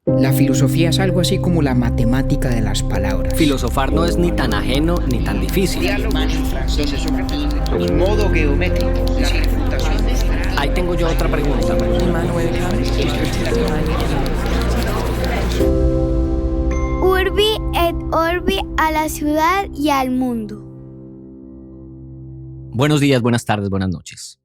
La filosofía es algo así como la matemática de las palabras. Filosofar no es ni tan ajeno ni tan difícil. En modo geométrico. Ahí tengo yo otra pregunta. Urbi et Orbi, a la ciudad y al mundo. Buenos días, buenas tardes, buenas noches.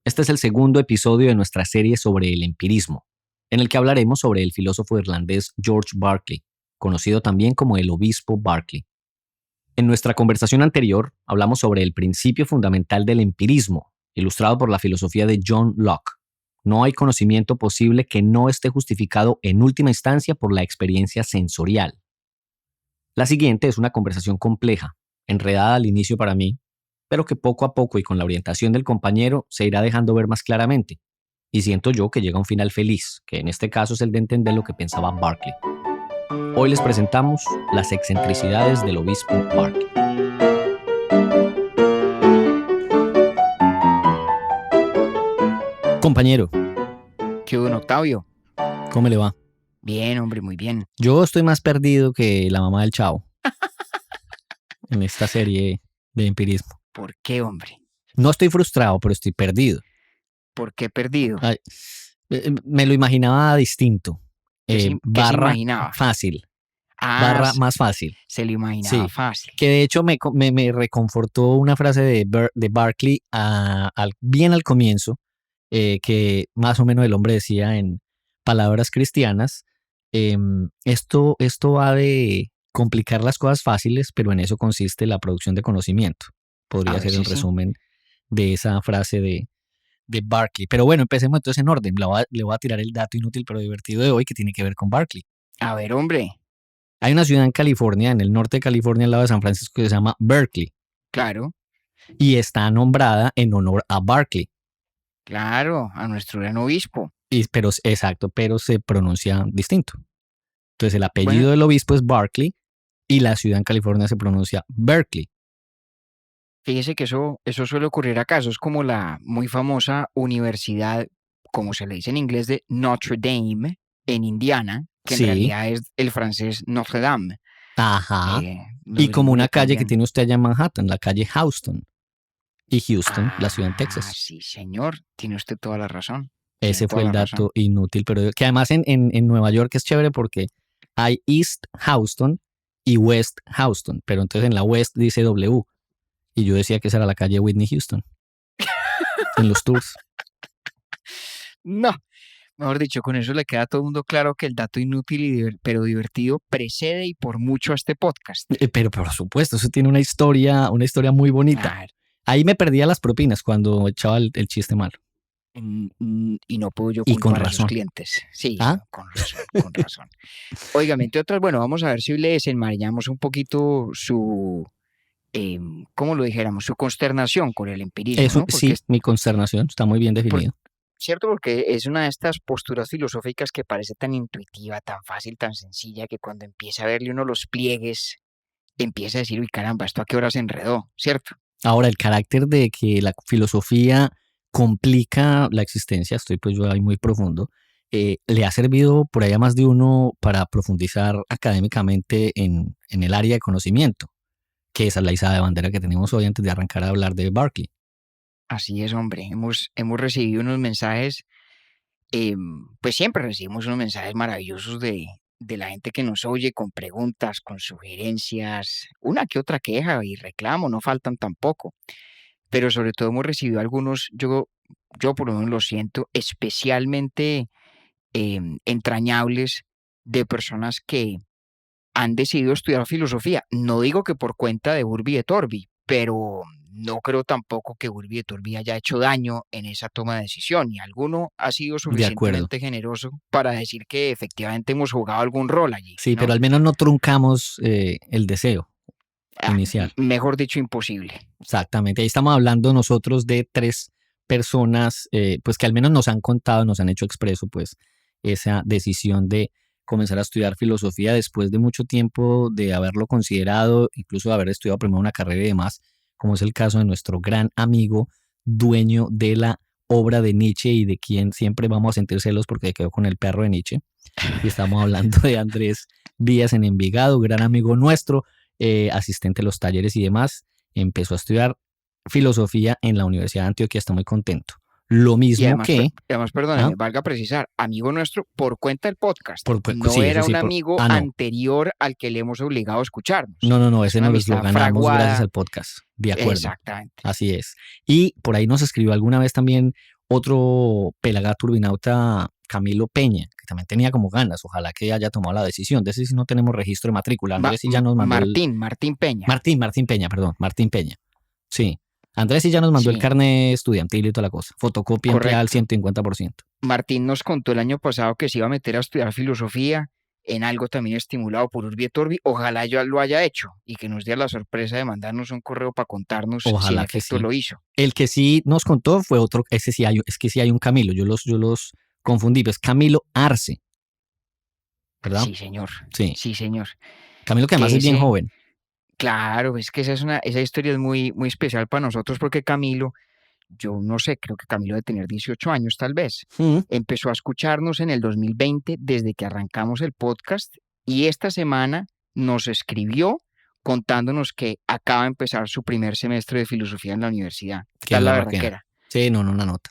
Este es el segundo episodio de nuestra serie sobre el empirismo, en el que hablaremos sobre el filósofo irlandés George Berkeley, conocido también como el obispo Berkeley. En nuestra conversación anterior hablamos sobre el principio fundamental del empirismo, ilustrado por la filosofía de John Locke. No hay conocimiento posible que no esté justificado en última instancia por la experiencia sensorial. La siguiente es una conversación compleja, enredada al inicio para mí, pero que poco a poco y con la orientación del compañero se irá dejando ver más claramente. Y siento yo que llega a un final feliz, que en este caso es el de entender lo que pensaba Berkeley. Hoy les presentamos las excentricidades del obispo Berkeley. Compañero, ¿Qué hubo, don Octavio? ¿cómo le va? Bien, hombre, muy bien. Yo estoy más perdido que la mamá del Chavo en esta serie de empirismo. ¿Por qué, hombre? No estoy frustrado, pero estoy perdido. ¿Por qué perdido? Ay, me lo imaginaba distinto. ¿Qué se Barra imaginaba? fácil, barra más fácil. Se lo imaginaba Sí. fácil. Que de hecho me reconfortó una frase de Berkeley bien al comienzo, que más o menos el hombre decía en palabras cristianas, esto va de complicar las cosas fáciles, pero en eso consiste la producción de conocimiento. Podría ser el resumen de esa frase de Berkeley. Pero bueno, empecemos entonces en orden. Le voy a tirar el dato inútil pero divertido de hoy que tiene que ver con Berkeley. A ver, hombre. Hay una ciudad en California, en el norte de California, al lado de San Francisco, que se llama Berkeley. Claro, Y está nombrada en honor a Berkeley. claro, a nuestro gran obispo. Pero se pronuncia distinto. Entonces el apellido Bueno. del obispo es Berkeley y la ciudad en California se pronuncia Berkeley. Fíjese que eso suele ocurrir acá. Eso es como la muy famosa universidad, como se le dice en inglés, de Notre Dame, en Indiana, que Sí. en realidad es el francés Notre Dame. Ajá. Los Y como gringos una le calle que cambian. tiene usted allá en Manhattan, la calle Houston. Y Houston, la ciudad en Texas. Sí, señor. Tiene usted toda la razón. Ese Tiene fue toda el la dato razón. inútil, pero que además en Nueva York es chévere porque hay East Houston y West Houston, pero entonces en la West dice W. Y yo decía que esa era la calle Whitney Houston. En los tours. No. Mejor dicho, con eso le queda a todo el mundo claro que el dato inútil pero divertido precede y por mucho a este podcast. Pero por supuesto, eso tiene una historia muy bonita. Claro. Ahí me perdía las propinas cuando echaba el chiste malo. Y no puedo yo Y con culpar a sus razón. clientes. Sí, ¿Ah? con razón, con razón. Óigame, entre otras, bueno, vamos a ver si le desenmarañamos un poquito su, ¿cómo lo dijéramos? Su consternación con el empirismo, Eso, ¿no? Porque sí, mi consternación está muy bien definido. cierto, porque es una de estas posturas filosóficas que parece tan intuitiva, tan fácil, tan sencilla, que cuando empieza a verle uno los pliegues, empieza a decir, uy, caramba, ¿esto a qué hora se enredó? ¿Cierto? Ahora, el carácter de que la filosofía complica la existencia, estoy pues yo ahí muy profundo, le ha servido por ahí a más de uno para profundizar académicamente en el área de conocimiento, que esa es la izada de bandera que tenemos hoy antes de arrancar a hablar de Berkeley. Así es, hombre. Hemos recibido unos mensajes, pues siempre recibimos unos mensajes maravillosos de la gente que nos oye con preguntas, con sugerencias, una que otra queja y reclamo, no faltan tampoco. Pero sobre todo hemos recibido algunos, yo por lo menos lo siento, especialmente entrañables de personas que han decidido estudiar filosofía. No digo que por cuenta de Urbi et Orbi, pero no creo tampoco que Urbi et Orbi haya hecho daño en esa toma de decisión. Y alguno ha sido De acuerdo. suficientemente generoso para decir que efectivamente hemos jugado algún rol allí. Sí, ¿no? pero al menos no truncamos el deseo inicial. Mejor dicho, imposible. Exactamente. Ahí estamos hablando nosotros de 3 personas, pues que al menos nos han contado, nos han hecho expreso, pues, esa decisión de comenzar a estudiar filosofía después de mucho tiempo de haberlo considerado, incluso de haber estudiado primero una carrera y demás, como es el caso de nuestro gran amigo, dueño de la obra de Nietzsche y de quien siempre vamos a sentir celos porque quedó con el perro de Nietzsche, Y estamos hablando de Andrés Díaz en Envigado, gran amigo nuestro, asistente a los talleres y demás. Empezó a estudiar filosofía en la Universidad de Antioquia, está muy contento. Lo Y mismo además, que... además, ¿Ah? perdóneme, valga precisar, amigo nuestro por cuenta del podcast. No Sí, eso era sí. un amigo no. anterior al que le hemos obligado a escucharnos. No, Es ese una nos lo amistad ganamos gracias fraguada. al podcast. De acuerdo. Exactamente. Así es. Y por ahí nos escribió alguna vez también otro pelagato urbinauta, Camilo Peña, que también tenía como ganas. Ojalá que haya tomado la decisión. De ese sí no tenemos registro de matrícula. Andrés sí ya nos mandó Martín Peña. Martín Peña, perdón. Martín Peña. Sí. Andrés sí ya nos mandó el Sí, carnet estudiantil y toda la cosa. Fotocopia empleada al correcto. 150%. Martín nos contó el año pasado que se iba a meter a estudiar filosofía en algo también estimulado por Urbi et Orbi. Ojalá yo lo haya hecho y que nos dé la sorpresa de mandarnos un correo para contarnos si en Ojalá que efecto sí. lo hizo. El que sí nos contó fue otro, ese sí hay, es que sí hay un Camilo, yo los confundí, es Camilo Arce, ¿verdad? Sí, señor. Sí. Sí, señor. Camilo que además Que es bien ese, joven. claro, es que esa historia es muy, muy especial para nosotros porque Camilo, yo no sé, creo que Camilo debe tener 18 años tal vez. Mm. Empezó a escucharnos en el 2020 desde que arrancamos el podcast y esta semana nos escribió contándonos que acaba de empezar su primer semestre de filosofía en la universidad. Qué Tal la berraquera. berraquera. Sí, no, una nota.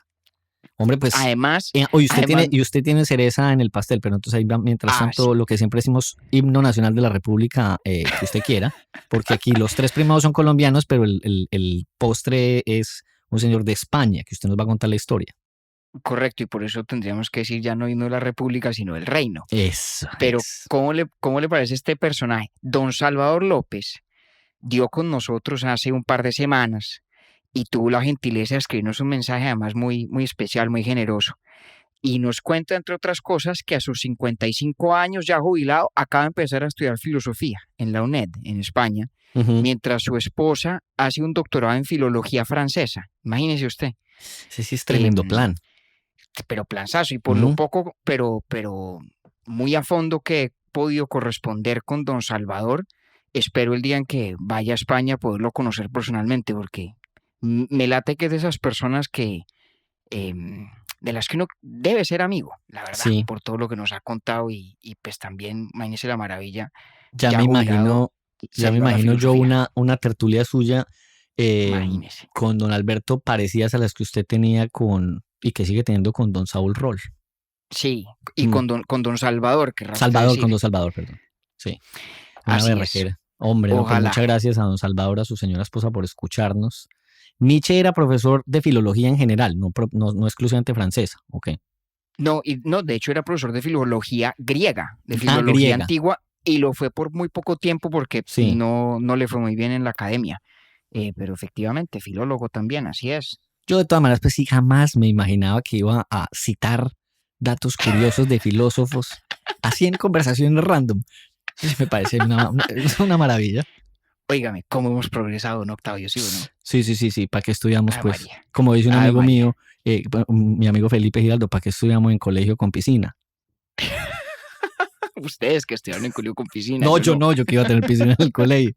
Hombre, pues, Además, usted tiene cereza en el pastel, pero entonces ahí va, mientras tanto, sí. lo que siempre decimos, himno nacional de la República, que usted quiera, porque aquí los tres primados son colombianos, pero el postre es un señor de España, que usted nos va a contar la historia. Correcto, y por eso tendríamos que decir ya no himno de la República, sino el reino. Eso. Pero, ¿cómo le parece este personaje? Don Salvador López dio con nosotros hace un par de semanas y tuvo la gentileza de escribirnos un mensaje además muy, muy especial, muy generoso. Y nos cuenta, entre otras cosas, que a sus 55 años ya jubilado, acaba de empezar a estudiar filosofía en la UNED, en España, mientras su esposa hace un doctorado en filología francesa. Imagínese usted. Ese sí es tremendo plan. Pero planzazo, y por lo poco, pero muy a fondo que he podido corresponder con don Salvador, espero el día en que vaya a España poderlo conocer personalmente, porque me late que es de esas personas que de las que uno debe ser amigo, la verdad, Sí. por todo lo que nos ha contado y pues también, imagínese la maravilla. Ya me imagino yo una tertulia suya con don Alberto parecidas a las que usted tenía y que sigue teniendo con don Saúl Roll. Sí, y con don Salvador, que con don Salvador, perdón. Sí. Una berraquera. Hombre, no, pues muchas gracias a don Salvador, a su señora esposa por escucharnos. Nietzsche era profesor de filología en general, no exclusivamente francesa, ¿ok? No, de hecho era profesor de filología griega, de filología antigua, y lo fue por muy poco tiempo porque no le fue muy bien en la academia. Pero efectivamente, filólogo también, así es. Yo de todas maneras, pues sí, jamás me imaginaba que iba a citar datos curiosos de filósofos así en conversaciones random. Eso me parece una maravilla. Óigame, ¿cómo hemos progresado, no, Octavio? ¿Sí o no? Sí. ¿Para qué estudiamos, pues? María. Como dice un amigo mío, mi amigo Felipe Giraldo, ¿para qué estudiamos en colegio con piscina? Ustedes que estudiaron en colegio con piscina. No, yo que iba a tener piscina en el colegio.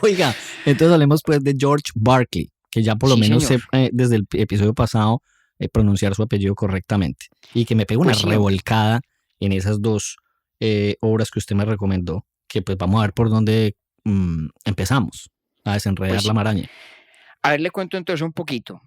Oiga, entonces hablemos pues de George Berkeley, que ya por lo menos sé desde el episodio pasado pronunciar su apellido correctamente. Y que me pegó una revolcada en esas dos obras que usted me recomendó, que pues vamos a ver por dónde empezamos a desenredar la maraña. A ver, le cuento entonces un poquito.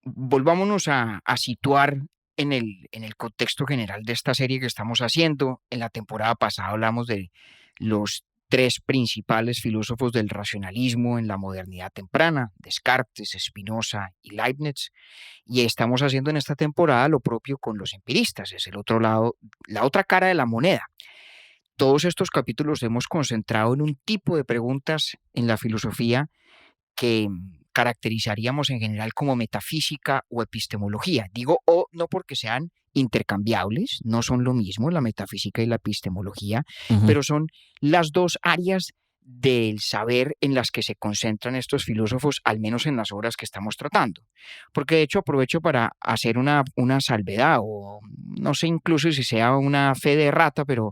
Volvámonos a situar en el contexto general de esta serie que estamos haciendo. En la temporada pasada hablamos de los tres principales filósofos del racionalismo en la modernidad temprana, Descartes, Spinoza y Leibniz, y estamos haciendo en esta temporada lo propio con los empiristas, es el otro lado, la otra cara de la moneda. Todos estos capítulos hemos concentrado en un tipo de preguntas en la filosofía que caracterizaríamos en general como metafísica o epistemología. Digo o no porque sean intercambiables, no son lo mismo la metafísica y la epistemología, pero son las dos áreas del saber en las que se concentran estos filósofos, al menos en las obras que estamos tratando. Porque de hecho aprovecho para hacer una salvedad, o no sé incluso si sea una fe de rata, pero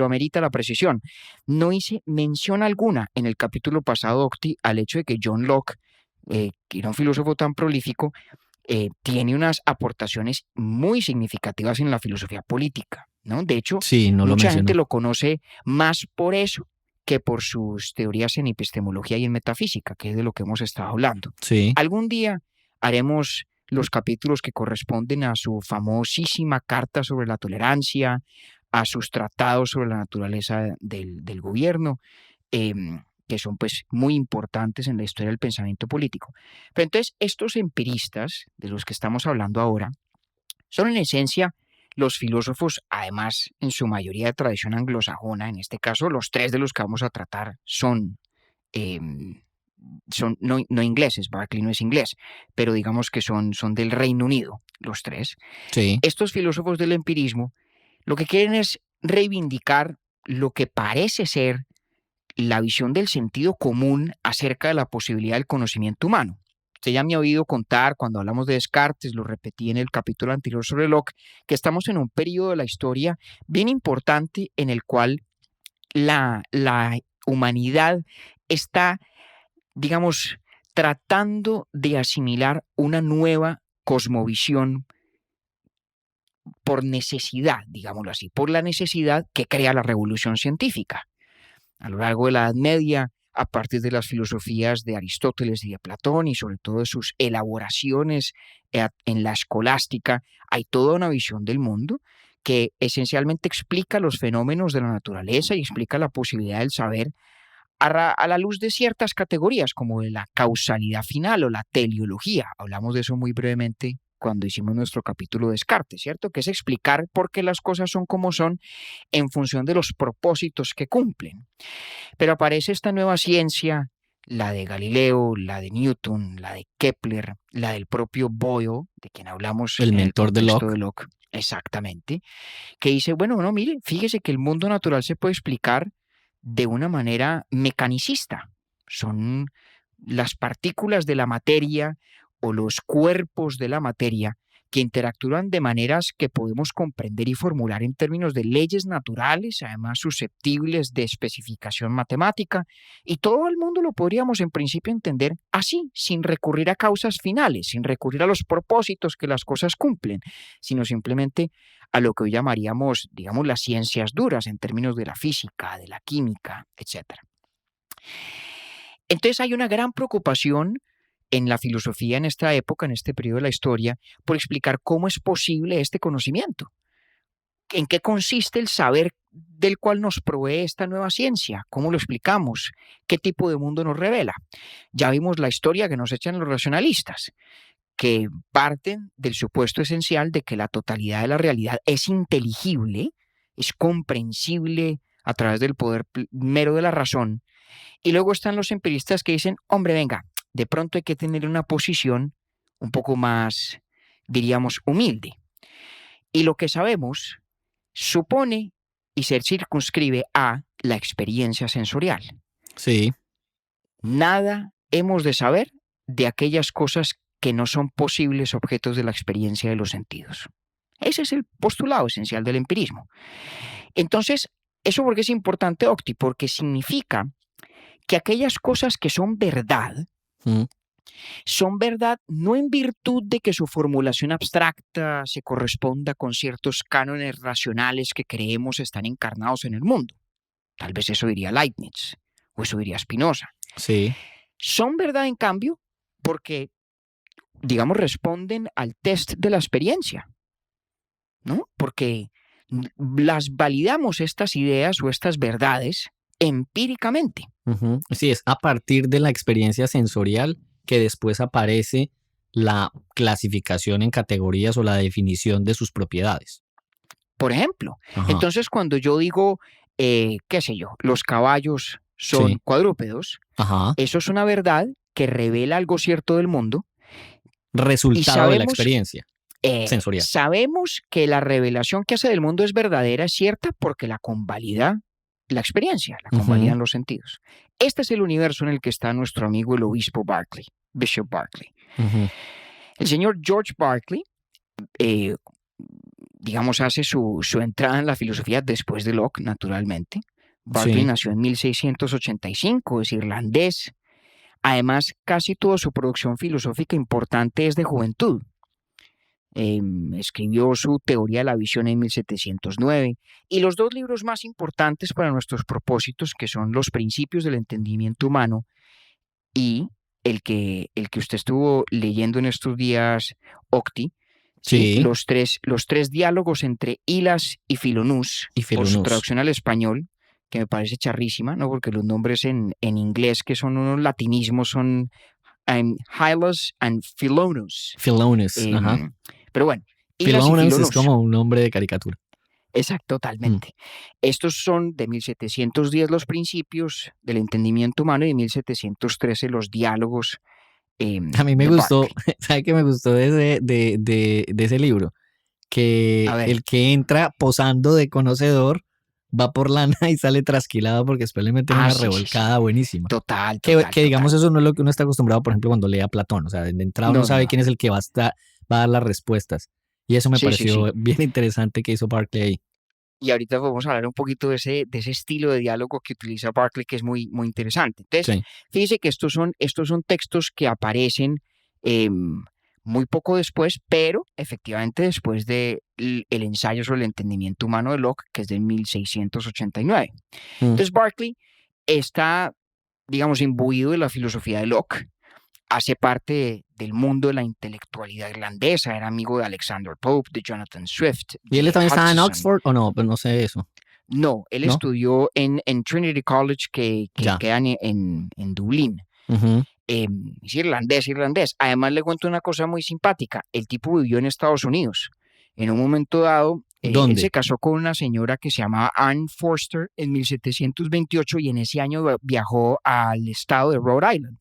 amerita la precisión. No hice mención alguna en el capítulo pasado, Octi, al hecho de que John Locke, que era un filósofo tan prolífico, tiene unas aportaciones muy significativas en la filosofía política, ¿no? De hecho, Sí, no lo mucha gente mencionó. lo conoce más por eso que por sus teorías en epistemología y en metafísica, que es de lo que hemos estado hablando. Sí, Algún día haremos los capítulos que corresponden a su famosísima Carta sobre la Tolerancia, a sus tratados sobre la naturaleza del gobierno, que son pues muy importantes en la historia del pensamiento político. Pero entonces estos empiristas de los que estamos hablando ahora son en esencia los filósofos, además en su mayoría de tradición anglosajona. En este caso, los tres de los que vamos a tratar em, son no ingleses. Berkeley no es inglés, pero digamos que son del Reino Unido, los tres. sí, Estos filósofos del empirismo lo que quieren es reivindicar lo que parece ser la visión del sentido común acerca de la posibilidad del conocimiento humano. Usted ya me ha oído contar cuando hablamos de Descartes, lo repetí en el capítulo anterior sobre Locke, que estamos en un periodo de la historia bien importante en el cual la humanidad está, digamos, tratando de asimilar una nueva cosmovisión por necesidad, digámoslo así, por la necesidad que crea la revolución científica. A lo largo de la Edad Media, a partir de las filosofías de Aristóteles y de Platón y sobre todo de sus elaboraciones en la escolástica, hay toda una visión del mundo que esencialmente explica los fenómenos de la naturaleza y explica la posibilidad del saber a la luz de ciertas categorías como de la causalidad final o la teleología. Hablamos de eso muy brevemente cuando hicimos nuestro capítulo de Descartes, ¿cierto? Que es explicar por qué las cosas son como son en función de los propósitos que cumplen. Pero aparece esta nueva ciencia, la de Galileo, la de Newton, la de Kepler, la del propio Boyle, de quien hablamos el en el mentor de contexto Locke. de Locke, exactamente, que dice, bueno, no, mire, fíjese que el mundo natural se puede explicar de una manera mecanicista. Son las partículas de la materia o los cuerpos de la materia que interactúan de maneras que podemos comprender y formular en términos de leyes naturales, además susceptibles de especificación matemática, y todo el mundo lo podríamos en principio entender así, sin recurrir a causas finales, sin recurrir a los propósitos que las cosas cumplen, sino simplemente a lo que hoy llamaríamos, digamos, las ciencias duras en términos de la física, de la química, etc. Entonces hay una gran preocupación en la filosofía en esta época, en este periodo de la historia, por explicar cómo es posible este conocimiento. ¿En qué consiste el saber del cual nos provee esta nueva ciencia? ¿Cómo lo explicamos? ¿Qué tipo de mundo nos revela? Ya vimos la historia que nos echan los racionalistas, que parten del supuesto esencial de que la totalidad de la realidad es inteligible, es comprensible a través del poder mero de la razón. Y luego están los empiristas que dicen, hombre, venga, de pronto hay que tener una posición un poco más, diríamos, humilde. Y lo que sabemos supone y se circunscribe a la experiencia sensorial. Sí, Nada hemos de saber de aquellas cosas que no son posibles objetos de la experiencia de los sentidos. Ese es el postulado esencial del empirismo. Entonces, ¿eso por qué es importante, Octi? Porque significa que aquellas cosas que son verdad no en virtud de que su formulación abstracta se corresponda con ciertos cánones racionales que creemos están encarnados en el mundo. Tal vez eso diría Leibniz o eso diría Spinoza. sí. Son verdad, en cambio, porque, digamos, responden al test de la experiencia, ¿no? Porque las validamos estas ideas o estas verdades empíricamente. Sí, es a partir de la experiencia sensorial que después aparece la clasificación en categorías o la definición de sus propiedades. Por ejemplo, Ajá. entonces cuando yo digo, qué sé yo, los caballos son Sí. cuadrúpedos, Ajá. eso es una verdad que revela algo cierto del mundo. Resultado de la sabemos- experiencia sensorial. Sabemos que la revelación que hace del mundo es verdadera, es cierta, porque la convalida la experiencia, la convalidan los sentidos. Este es el universo en el que está nuestro amigo el obispo Berkeley, Bishop Berkeley. El señor George Berkeley, digamos, hace su entrada en la filosofía después de Locke, naturalmente. Berkeley Sí. nació en 1685, es irlandés. Además, casi toda su producción filosófica importante es de juventud. escribió su Teoría de la Visión en 1709, y los dos libros más importantes para nuestros propósitos, que son Los Principios del Entendimiento Humano y el que usted estuvo leyendo en estos días, Octi, ¿sí? Sí, Los tres diálogos entre Hilas y Filonús, y por su Filonús. traducción al español, que me parece charrísima, ¿no? Porque los nombres en inglés, que son unos latinismos, son Hylas and Filonus. Filonus, ajá. Pero bueno, Hilas y Filonus es Filonús. como un nombre de caricatura. Exacto, totalmente. Estos son de 1710 los principios del entendimiento humano y de 1713 los diálogos A mí me de gustó, Berkeley. ¿sabe qué me gustó de ese libro? Que A ver, el que entra posando de conocedor va por lana y sale trasquilado porque después le meten una sí, sí, sí. revolcada buenísima. Total, Que total, digamos, total. eso no es lo que uno está acostumbrado, por ejemplo, cuando lee a Platón. O sea, de entrada uno No, sabe no. quién es el que va a dar las respuestas. Y eso me Sí, sí, pareció sí. bien interesante que hizo Barclay ahí. Y ahorita vamos a hablar un poquito de ese estilo de diálogo que utiliza Berkeley, que es muy, muy interesante. Entonces, Sí. fíjese que estos son textos que aparecen muy poco después, pero efectivamente después de el ensayo sobre el entendimiento humano de Locke, que es de 1689. Mm. Entonces, Berkeley está, digamos, imbuido de la filosofía de Locke, hace parte del mundo de la intelectualidad irlandesa, era amigo de Alexander Pope, de Jonathan Swift, ¿Y él de también estaba en Hutcheson. Oxford o no? Pues no sé eso. No, él ¿No? estudió en Trinity College, que Ya. queda en Dublín. Ujú. Es irlandés. Además, le cuento una cosa muy simpática. El tipo vivió en Estados Unidos. En un momento dado, él ¿Dónde? se casó con una señora que se llamaba Anne Forster en 1728 y en ese año viajó al estado de Rhode Island,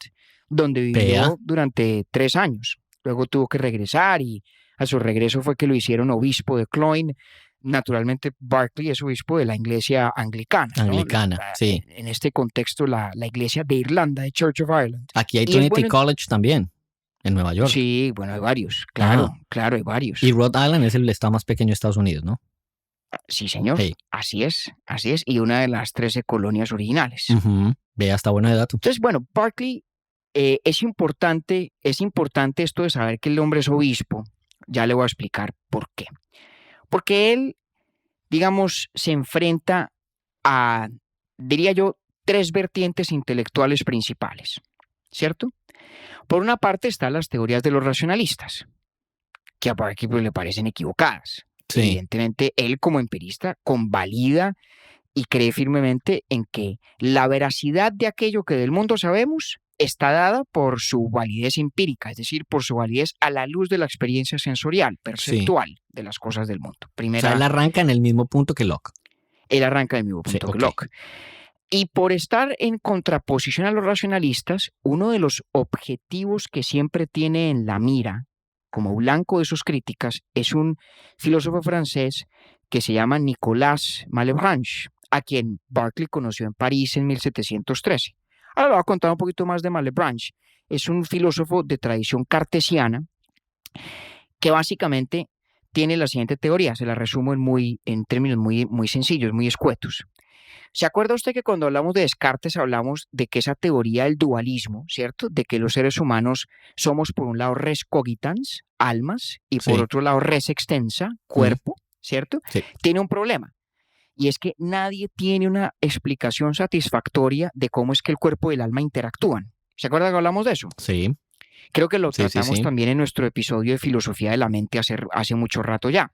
donde Vea. vivió durante 3 años. Luego tuvo que regresar y a su regreso fue que lo hicieron obispo de Cloyne. Naturalmente, Berkeley es obispo de la iglesia anglicana, ¿no? Anglicana, sí. En este contexto, la iglesia de Irlanda, de Church of Ireland. Aquí hay Y es Trinity bueno, College también, en Nueva York. sí, bueno, hay varios, claro, Ajá. claro, hay varios. Y Rhode Island es el estado más pequeño de Estados Unidos, ¿no? Sí, señor, Hey. así es, y una de las 13 colonias originales. Ujú. Vea, está bueno de dato. Entonces, bueno, Berkeley, es importante esto de saber que el hombre es obispo. Ya le voy a explicar por qué. Porque él, digamos, se enfrenta a, diría yo, 3 vertientes intelectuales principales, ¿cierto? Por una parte están las teorías de los racionalistas, que a Berkeley pues, le parecen equivocadas. Sí. Evidentemente, él como empirista convalida y cree firmemente en que la veracidad de aquello que del mundo sabemos está dada por su validez empírica, es decir, por su validez a la luz de la experiencia sensorial, perceptual de las cosas del mundo. O sea, él arranca en el mismo punto que Locke. Él arranca del mismo punto Sí, que ok. Locke. Y por estar en contraposición a los racionalistas, uno de los objetivos que siempre tiene en la mira, como blanco de sus críticas, es un filósofo francés que se llama Nicolas Malebranche, a quien Berkeley conoció en París en 1713. Ahora le voy a contar un poquito más de Malebranche. Es un filósofo de tradición cartesiana que básicamente tiene la siguiente teoría, se la resumo en términos muy, muy sencillos, muy escuetos. ¿Se acuerda usted que cuando hablamos de Descartes hablamos de que esa teoría del dualismo, ¿cierto? De que los seres humanos somos por un lado res cogitans, almas, y por Sí. otro lado res extensa, cuerpo, ¿cierto? Sí. Tiene un problema. Y es que nadie tiene una explicación satisfactoria de cómo es que el cuerpo y el alma interactúan. ¿Se acuerda que hablamos de eso? Sí. Creo que lo Sí, sí, tratamos sí. también en nuestro episodio de Filosofía de la Mente hace mucho rato ya.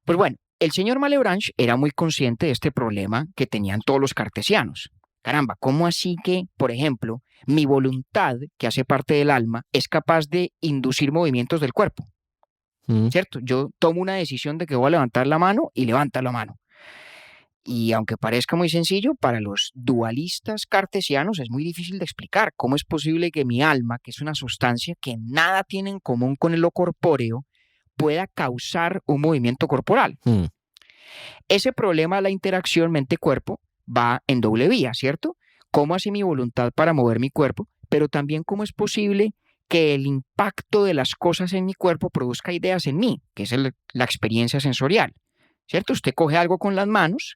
Pues bueno, el señor Malebranche era muy consciente de este problema que tenían todos los cartesianos. Caramba, ¿cómo así que, por ejemplo, mi voluntad, que hace parte del alma, es capaz de inducir movimientos del cuerpo? Mm. ¿Cierto? Yo tomo una decisión de que voy a levantar la mano y levanta la mano. Y aunque parezca muy sencillo, para los dualistas cartesianos es muy difícil de explicar cómo es posible que mi alma, que es una sustancia que nada tiene en común con lo corpóreo, pueda causar un movimiento corporal. Mm. Ese problema de la interacción mente-cuerpo va en doble vía, ¿cierto? ¿Cómo hace mi voluntad para mover mi cuerpo? Pero también cómo es posible que el impacto de las cosas en mi cuerpo produzca ideas en mí, que es la experiencia sensorial, ¿cierto? Usted coge algo con las manos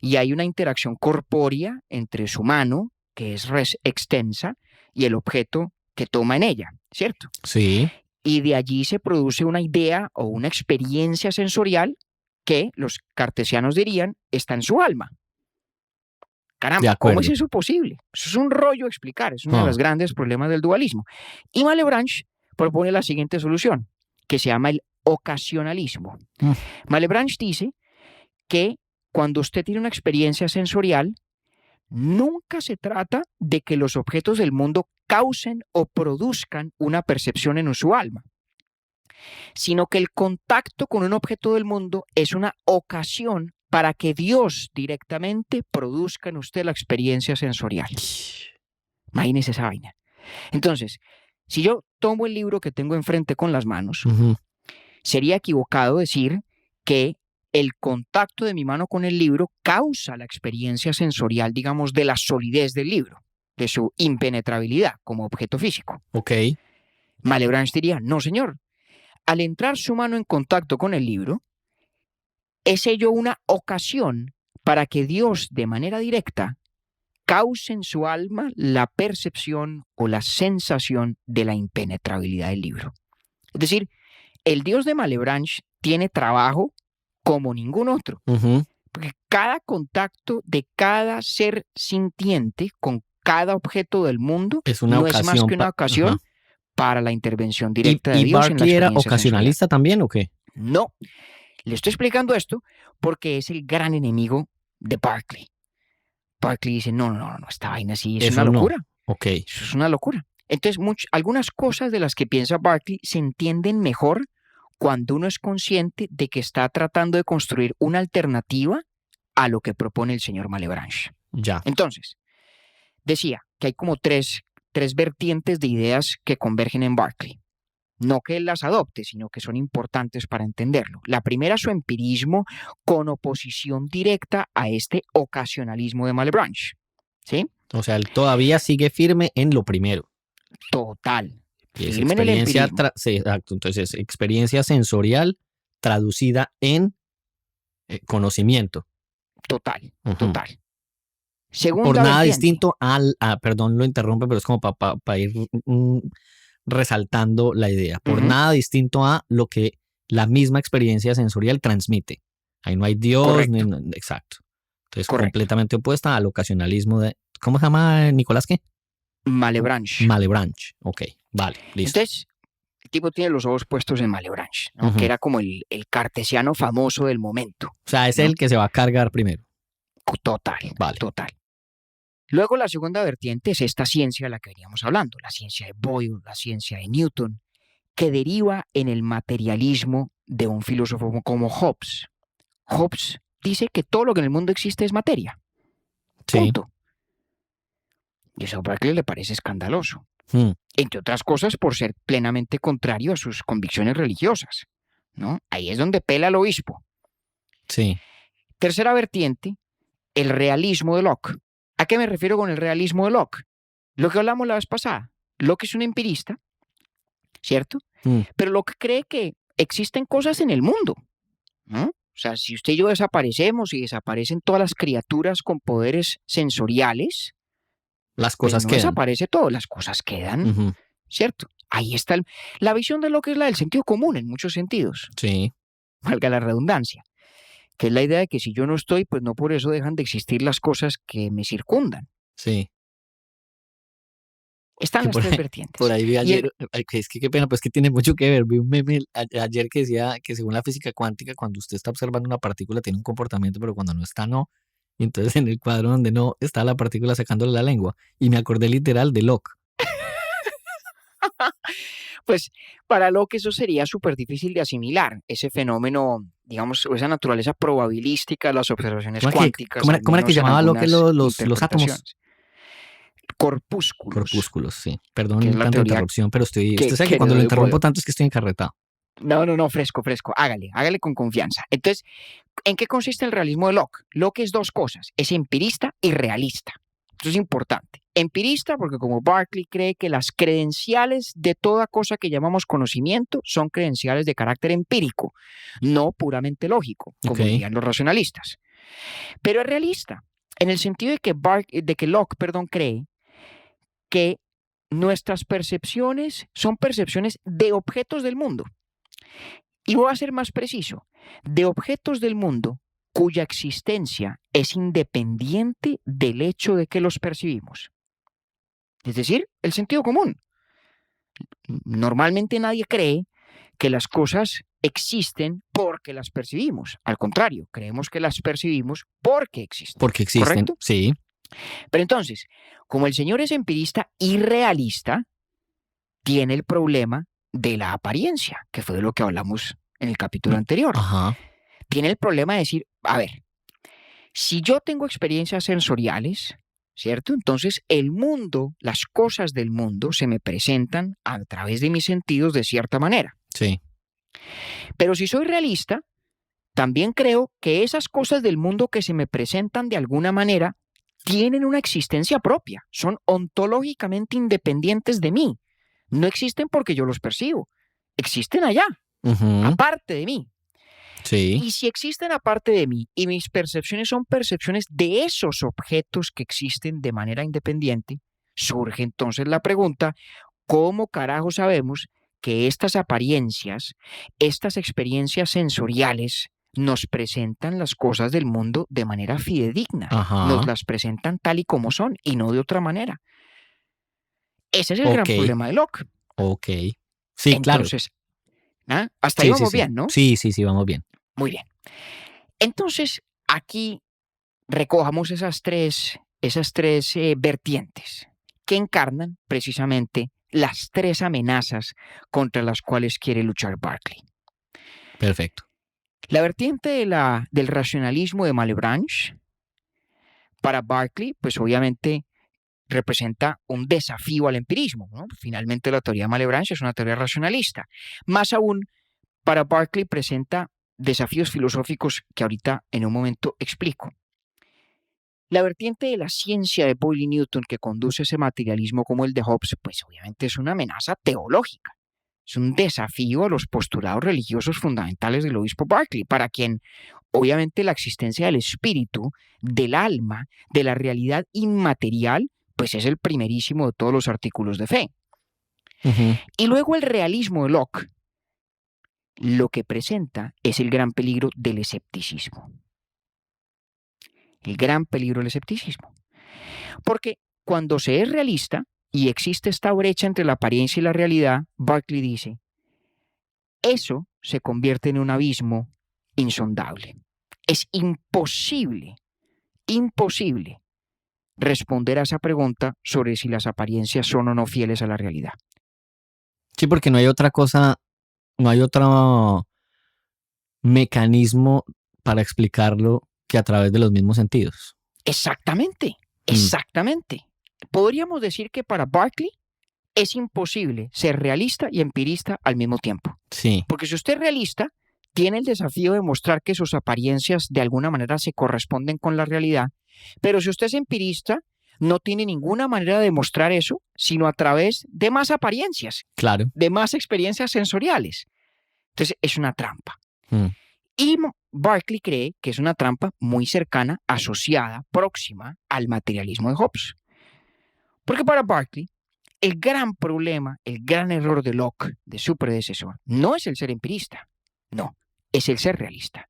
y hay una interacción corpórea entre su mano, que es res extensa, y el objeto que toma en ella, ¿cierto? Sí. y de allí se produce una idea o una experiencia sensorial que los cartesianos dirían está en su alma. De Caramba, ¿cómo es acuerdo. eso posible? Eso es un rollo explicar, es uno de Ah. los grandes problemas del dualismo. Y Malebranche propone la siguiente solución, que se llama el ocasionalismo. Malebranche dice que cuando usted tiene una experiencia sensorial, nunca se trata de que los objetos del mundo causen o produzcan una percepción en su alma, sino que el contacto con un objeto del mundo es una ocasión para que Dios directamente produzca en usted la experiencia sensorial. Imagínese esa vaina. Entonces, si yo tomo el libro que tengo enfrente con las manos, Ujú. sería equivocado decir que el contacto de mi mano con el libro causa la experiencia sensorial, digamos, de la solidez del libro, de su impenetrabilidad como objeto físico. Ok. Malebranche diría, no señor, al entrar su mano en contacto con el libro, es ello una ocasión para que Dios de manera directa cause en su alma la percepción o la sensación de la impenetrabilidad del libro. Es decir, el Dios de Malebranche tiene trabajo como ningún otro, Ujú. porque cada contacto de cada ser sintiente con cada objeto del mundo Es una no es más ocasión que una ocasión ajá. para la intervención ¿Y, directa de y Dios en la Barclay era experiencia sensorial. ocasionalista también o qué? No, le estoy explicando esto porque es el gran enemigo de Berkeley. Berkeley dice, no, esta vaina sí es Eso una no. locura. Ok. Eso es una locura. Entonces, algunas cosas de las que piensa Berkeley se entienden mejor cuando uno es consciente de que está tratando de construir una alternativa a lo que propone el señor Malebranche. Ya. Entonces, decía que hay como tres vertientes de ideas que convergen en Berkeley. No que él las adopte, sino que son importantes para entenderlo. La primera, su empirismo con oposición directa a este ocasionalismo de Malebranche. ¿Sí? O sea, él todavía sigue firme en lo primero. Total. Y es Firme en el experiencia, empirismo. sí, exacto. Entonces, experiencia sensorial traducida en conocimiento. Total, Ujú. total. Segunda Por nada vertiente. distinto perdón, lo interrumpo, pero es como para ir resaltando la idea. Por Ujú. nada distinto a lo que la misma experiencia sensorial transmite. Ahí no hay Dios, Correcto. exacto. Entonces, Correcto. completamente opuesta al ocasionalismo de, ¿cómo se llama Nicolás qué? Malebranche. Malebranche. Ok, vale, listo. Entonces, el tipo tiene los ojos puestos en Malebranche, ¿no? Ujú. Que era como el cartesiano famoso del momento. O sea, es ¿no? el que se va a cargar primero. Total, Vale. total. Luego la segunda vertiente es esta ciencia de la que veníamos hablando, la ciencia de Boyle, la ciencia de Newton, que deriva en el materialismo de un filósofo como Hobbes. Hobbes dice que todo lo que en el mundo existe es materia. Sí. Punto. Y eso a Berkeley le parece escandaloso. Entre otras cosas por ser plenamente contrario a sus convicciones religiosas, ¿no? Ahí es donde pela el obispo. Sí. Tercera vertiente, el realismo de Locke. ¿A qué me refiero con el realismo de Locke? Lo que hablamos la vez pasada. Locke es un empirista, ¿cierto? Pero Locke cree que existen cosas en el mundo, ¿no? O sea, si usted y yo desaparecemos y desaparecen todas las criaturas con poderes sensoriales, Las pues cosas no quedan. desaparece todo, las cosas quedan, Ujú. ¿cierto? Ahí está la visión de Locke es la del sentido común en muchos sentidos, Sí. valga la redundancia, que es la idea de que si yo no estoy, pues no por eso dejan de existir las cosas que me circundan. Sí. Están Que las por tres ahí- vertientes. Por ahí vi Y ayer, que es que qué pena, pues que tiene mucho que ver. Vi un meme ayer que decía que según la física cuántica, cuando usted está observando una partícula tiene un comportamiento, pero cuando no está, no. Y entonces en el cuadro donde no está la partícula sacándole la lengua. Y me acordé literal de Locke. pues para Locke eso sería súper difícil de asimilar, ese fenómeno, digamos, o esa naturaleza probabilística de las observaciones ¿Cómo era que- cuánticas. cómo era- al cómo era que menos en llamaba Locke algunas los átomos? interpretaciones. Corpúsculos. Corpúsculos, sí. Que es Perdón la tanta teoría interrupción, pero usted sabe que que cuando heredó lo de interrumpo Boyle. tanto es que estoy encarretado. No, fresco. Hágale con confianza. Entonces, ¿en qué consiste el realismo de Locke? Locke es dos cosas, es empirista y realista. Eso es importante. Empirista porque como Berkeley cree que las credenciales de toda cosa que llamamos conocimiento son credenciales de carácter empírico, no puramente lógico, como Ok. dirían los racionalistas. Pero es realista, en el sentido de que Locke cree que nuestras percepciones son percepciones de objetos del mundo. Y voy a ser más preciso, de objetos del mundo cuya existencia es independiente del hecho de que los percibimos. Es decir, el sentido común. Normalmente nadie cree que las cosas existen porque las percibimos. Al contrario, creemos que las percibimos porque existen. Porque existen, ¿correcto? sí. Pero entonces, como el señor es empirista y realista, tiene el problema de la apariencia, que fue de lo que hablamos en el capítulo anterior. Ajá. Tiene el problema de decir, a ver, si yo tengo experiencias sensoriales, ¿cierto? Entonces el mundo, las cosas del mundo se me presentan a través de mis sentidos de cierta manera. Sí. Pero si soy realista, también creo que esas cosas del mundo que se me presentan de alguna manera tienen una existencia propia, son ontológicamente independientes de mí. No existen porque yo los percibo, existen allá, aparte de mí. Sí. Y si existen aparte de mí y mis percepciones son percepciones de esos objetos que existen de manera independiente, surge entonces la pregunta, ¿cómo carajo sabemos que estas apariencias, estas experiencias sensoriales nos presentan las cosas del mundo de manera fidedigna? Ajá. Nos las presentan tal y como son y no de otra manera. Ese es el gran problema de Locke. Ok. Sí, claro. Entonces, hasta ahí vamos bien, ¿no? Sí, vamos bien. Muy bien. Entonces, aquí recojamos esas tres vertientes que encarnan precisamente las tres amenazas contra las cuales quiere luchar Berkeley. Perfecto. La vertiente del racionalismo de Malebranche, para Berkeley, pues obviamente representa un desafío al empirismo, ¿no? Finalmente la teoría de Malebranche es una teoría racionalista. Más aún, para Berkeley presenta desafíos filosóficos que ahorita en un momento explico. La vertiente de la ciencia de Boyle y Newton que conduce ese materialismo como el de Hobbes, pues obviamente es una amenaza teológica. Es un desafío a los postulados religiosos fundamentales del obispo Berkeley, para quien obviamente la existencia del espíritu, del alma, de la realidad inmaterial, pues es el primerísimo de todos los artículos de fe. Y luego el realismo de Locke, lo que presenta es el gran peligro del escepticismo. El gran peligro del escepticismo. Porque cuando se es realista y existe esta brecha entre la apariencia y la realidad, Berkeley dice, eso se convierte en un abismo insondable. Es imposible responder a esa pregunta sobre si las apariencias son o no fieles a la realidad. Sí, porque no hay otra cosa, no hay otro mecanismo para explicarlo que a través de los mismos sentidos. Exactamente. Podríamos decir que para Berkeley es imposible ser realista y empirista al mismo tiempo. Sí. Porque si usted es realista, tiene el desafío de mostrar que sus apariencias de alguna manera se corresponden con la realidad, pero si usted es empirista, no tiene ninguna manera de mostrar eso, sino a través de más apariencias, claro, de más experiencias sensoriales. Entonces, es una trampa. Y Berkeley cree que es una trampa muy cercana, asociada, próxima al materialismo de Hobbes. Porque para Berkeley, el gran problema, el gran error de Locke, de su predecesor, no es el ser empirista, no, es el ser realista.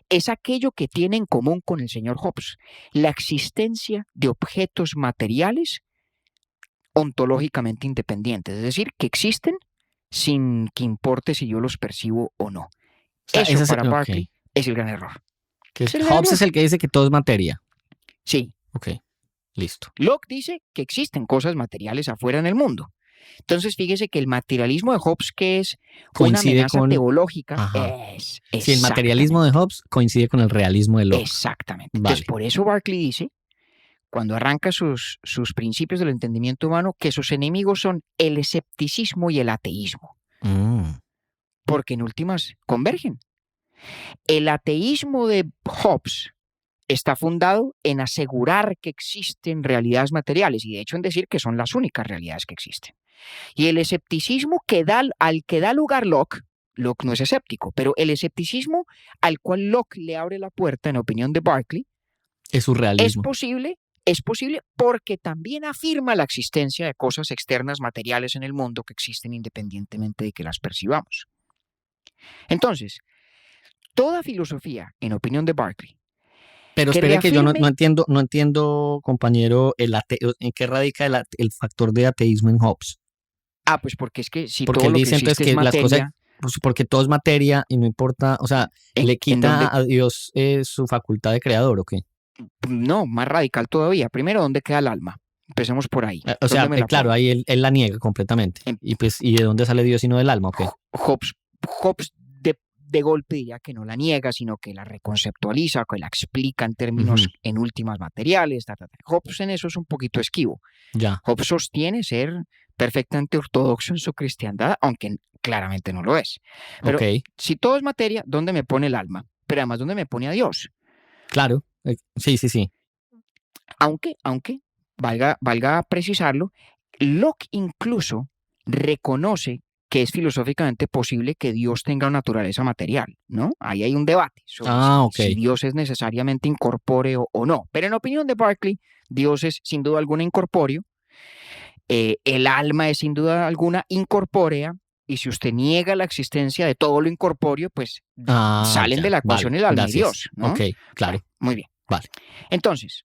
Es aquello que tiene en común con el señor Hobbes, la existencia de objetos materiales ontológicamente independientes, es decir, que existen sin que importe si yo los percibo o no. O sea, eso para Berkeley es el gran error. Hobbes es el que dice que todo es materia. Sí. Ok, listo. Locke dice que existen cosas materiales afuera en el mundo. Entonces, fíjese que el materialismo de Hobbes, que es una amenaza teológica, es... Sí, el materialismo de Hobbes coincide con el realismo de Locke. Exactamente. Vale. Entonces, por eso Berkeley dice, cuando arranca sus principios del entendimiento humano, que sus enemigos son el escepticismo y el ateísmo. Porque en últimas convergen. El ateísmo de Hobbes está fundado en asegurar que existen realidades materiales y de hecho en decir que son las únicas realidades que existen. Y el escepticismo al que da lugar Locke no es escéptico, pero el escepticismo al cual Locke le abre la puerta, en opinión de Berkeley, es surrealismo. es posible Es posible porque también afirma la existencia de cosas externas materiales en el mundo que existen independientemente de que las percibamos. Entonces, toda filosofía, en opinión de Berkeley, Pero que espere que yo no reafirme, entiendo, compañero, en qué radica el factor de ateísmo en Hobbes. pues porque es que si Porque todo él lo que dice entonces existe es que las cosas, materia, pues, porque todo es materia y no importa, o sea, le ¿en quita dónde? a Dios su facultad de creador, ¿o qué? No, más radical todavía. Primero, ¿dónde queda el alma? Empecemos por ahí. O ¿Dónde sea, me la claro, pone? ahí él la niega completamente. En- Y pues, ¿y de dónde sale Dios sino del alma, o qué? Hobbes de golpe diría que no la niega, sino que la reconceptualiza, que la explica en términos Ujú, en últimas materiales. Hobbes en eso es un poquito esquivo. ya, Hobbes sostiene ser perfectamente ortodoxo en su cristiandad, aunque claramente no lo es. Pero ok, si todo es materia, ¿dónde me pone el alma? Pero además, ¿dónde me pone a Dios? claro, sí. Aunque valga precisarlo, Locke incluso reconoce que es filosóficamente posible que Dios tenga una naturaleza material, ¿no? Ahí hay un debate sobre Ok, si Dios es necesariamente incorpóreo o no. Pero en opinión de Berkeley, Dios es sin duda alguna incorpóreo, el alma es sin duda alguna incorpórea, y si usted niega la existencia de todo lo incorpóreo, pues salen de ya, la ecuación vale, el alma y gracias, Dios, ¿no? ok, claro, Bueno, muy bien. vale, Entonces,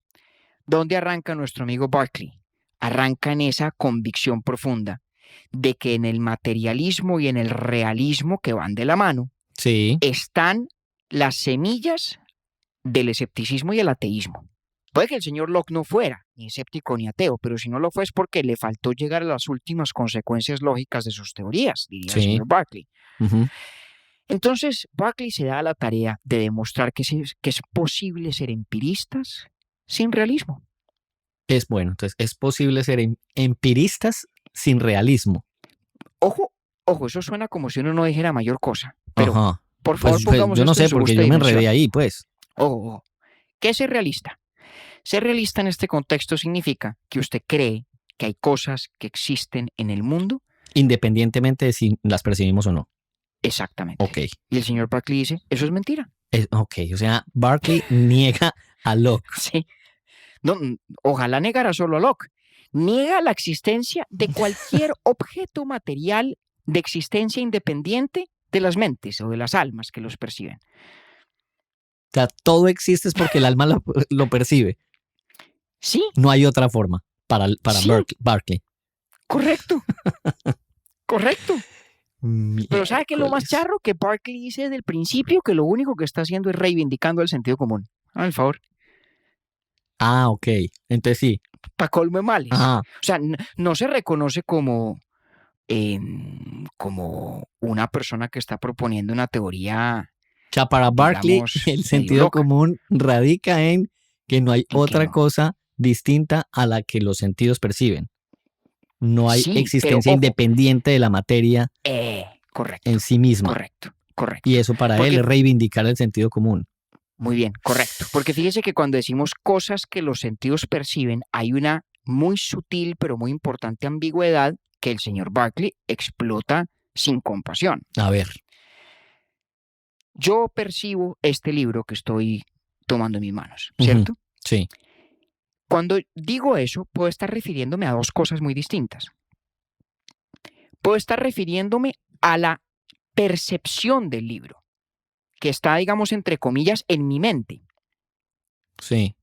¿dónde arranca nuestro amigo Berkeley? Arranca en esa convicción profunda de que en el materialismo y en el realismo que van de la mano sí, están las semillas del escepticismo y el ateísmo. Puede que el señor Locke no fuera ni escéptico ni ateo, pero si no lo fue es porque le faltó llegar a las últimas consecuencias lógicas de sus teorías, diría el sí, señor Berkeley. ujú. Entonces, Berkeley se da a la tarea de demostrar que es posible ser empiristas sin realismo. Es bueno, entonces es posible ser empiristas sin realismo. Ojo, eso suena como si uno no dijera mayor cosa, pero Ajá. por favor Pues pongamos yo no esto en sé, su porque justa yo me enredé dimensión. ahí, pues. Ojo, ¿qué es ser realista? Ser realista en este contexto significa que usted cree que hay cosas que existen en el mundo. Independientemente de si las percibimos o no. Exactamente. Ok. Y el señor Berkeley dice, eso es mentira. Ok, o sea, Berkeley niega a Locke. Sí. No, ojalá negara solo a Locke. Niega la existencia de cualquier objeto material de existencia independiente de las mentes o de las almas que los perciben. O sea, todo existe es porque el alma lo percibe. Sí, No hay otra forma para sí, Berkeley. correcto, correcto. Pero ¿sabe qué es lo más Miércoles. charro? Que Berkeley dice desde el principio que lo único que está haciendo es reivindicando el sentido común. Hágame el favor. Ah, ok. Entonces sí. Para colmo de males. Ajá. O sea, no se reconoce como una persona que está proponiendo una teoría, O sea, para Berkeley digamos, el medio sentido loca. común radica en que no hay En que otra no. cosa distinta a la que los sentidos perciben. No hay Sí, pero existencia ojo. independiente de la materia Correcto, en sí misma. correcto. Y eso para él Porque, es reivindicar el sentido común. muy bien, correcto. Porque fíjese que cuando decimos cosas que los sentidos perciben, hay una muy sutil pero muy importante ambigüedad que el señor Berkeley explota sin compasión. A ver. Yo percibo este libro que estoy tomando en mis manos, Ujú. ¿cierto? Sí. Cuando digo eso, puedo estar refiriéndome a dos cosas muy distintas. Puedo estar refiriéndome a la percepción del libro, que está, digamos, entre comillas, en mi mente. Sí.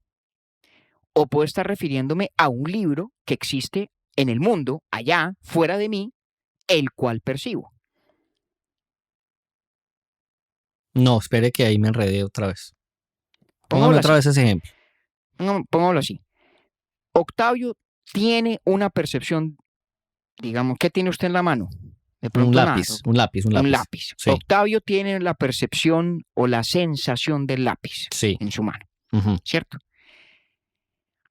O puedo estar refiriéndome a un libro que existe en el mundo, allá, fuera de mí, el cual percibo. No, espere que ahí me enredé otra vez. Póngame Pongámoslo otra así. vez ese ejemplo. Pongámoslo así. Octavio tiene una percepción, digamos, ¿qué tiene usted en la mano? De Un pronto nada, lápiz, un lápiz. un lápiz. Sí. Octavio tiene la percepción o la sensación del lápiz Sí. en su mano, Ujú. ¿cierto?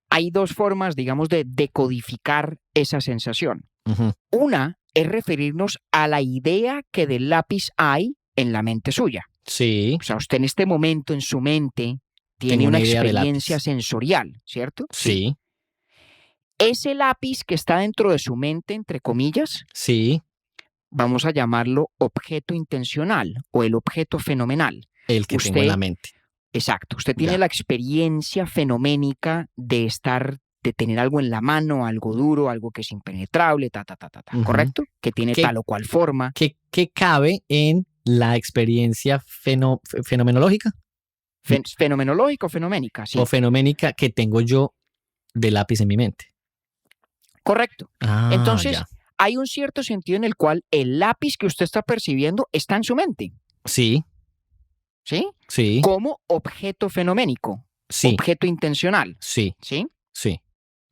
Hay dos formas, digamos, de decodificar esa sensación. Ujú. Una es referirnos a la idea que del lápiz hay en la mente suya. Sí. O sea, usted en este momento en su mente tiene Tengo una una idea de experiencia lápiz. sensorial, ¿cierto? Sí. Ese lápiz que está dentro de su mente, entre comillas, Sí. vamos a llamarlo objeto intencional o el objeto fenomenal. El que tengo en la mente. Exacto. Usted tiene Ya. la experiencia fenoménica de tener algo en la mano, algo duro, algo que es impenetrable, Ujú. ¿correcto? Que tiene ¿Qué- tal o cual forma. ¿Qué cabe en la experiencia fenomenológica Fenomenológica o fenoménica, sí. o fenoménica que tengo yo de lápiz en mi mente? Correcto. Ah, Entonces, ya. hay un cierto sentido en el cual el lápiz que usted está percibiendo está en su mente, Sí, ¿sí? sí, Como objeto fenoménico, sí, objeto intencional, sí, ¿sí? sí,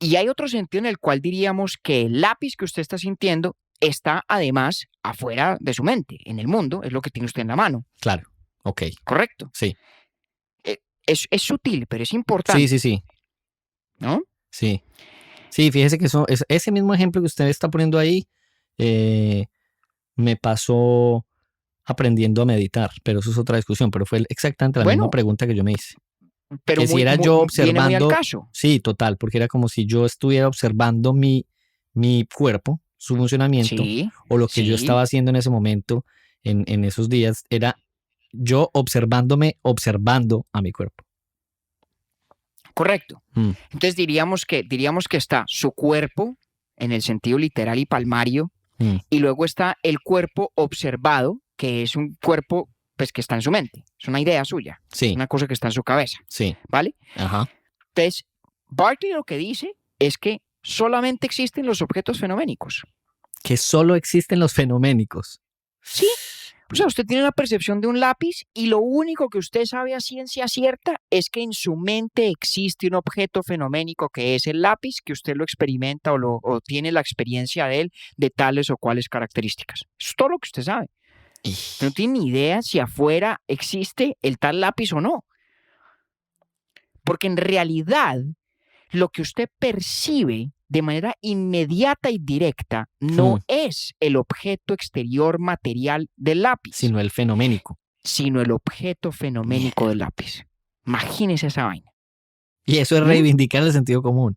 Y hay otro sentido en el cual diríamos que el lápiz que usted está sintiendo está además afuera de su mente, en el mundo, es lo que tiene usted en la mano, claro. Ok, ¿correcto? sí. Es sutil, pero es Sí, importante, sí, sí, ¿no? sí. Sí, fíjese que ese mismo ejemplo que usted está poniendo ahí me pasó aprendiendo a meditar, pero eso es otra discusión, pero fue exactamente la misma Bueno, pregunta que yo me hice. pero Que si era yo viene muy al observando, caso. sí, total, porque era como si yo estuviera observando mi cuerpo, su funcionamiento, Sí, o lo que yo sí, estaba haciendo en ese momento, en esos días, era yo observándome, observando a mi cuerpo. correcto. Mm, Entonces diríamos que está su cuerpo en el sentido literal y palmario, mm, y luego está el cuerpo observado, que es un cuerpo pues que está en su mente, es una idea suya, es sí, una cosa que está en su cabeza, sí, ¿vale? ajá, Entonces, Barclay lo que dice es que solamente existen los objetos fenoménicos. que solo existen los fenoménicos. Sí, o sea, usted tiene una percepción de un lápiz y lo único que usted sabe a ciencia cierta es que en su mente existe un objeto fenoménico que es el lápiz, que usted lo experimenta o tiene la experiencia de él de tales o cuales características. Eso es todo lo que usted sabe. Y- Usted no tiene ni idea si afuera existe el tal lápiz o no. Porque en realidad lo que usted percibe de manera inmediata y directa no Hmm, es el objeto exterior material del lápiz, sino el fenoménico. sino el objeto fenoménico del lápiz. Imagínese esa vaina. Y eso es ¿Mm? reivindicar el sentido común.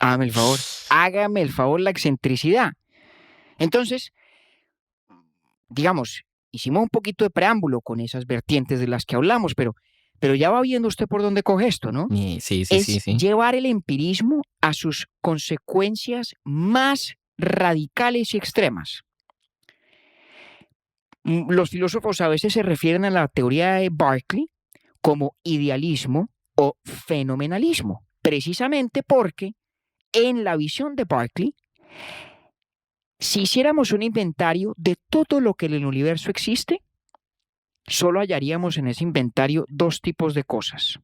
Hágame el favor la excentricidad. Entonces, digamos, hicimos un poquito de preámbulo con esas vertientes de las que hablamos, pero ya va viendo usted por dónde coge esto, ¿no? Sí, sí, Es sí, sí. llevar el empirismo a sus consecuencias más radicales y extremas. Los filósofos a veces se refieren a la teoría de Berkeley como idealismo o fenomenalismo, precisamente porque en la visión de Berkeley, si hiciéramos un inventario de todo lo que en el universo existe, solo hallaríamos en ese inventario dos tipos de cosas: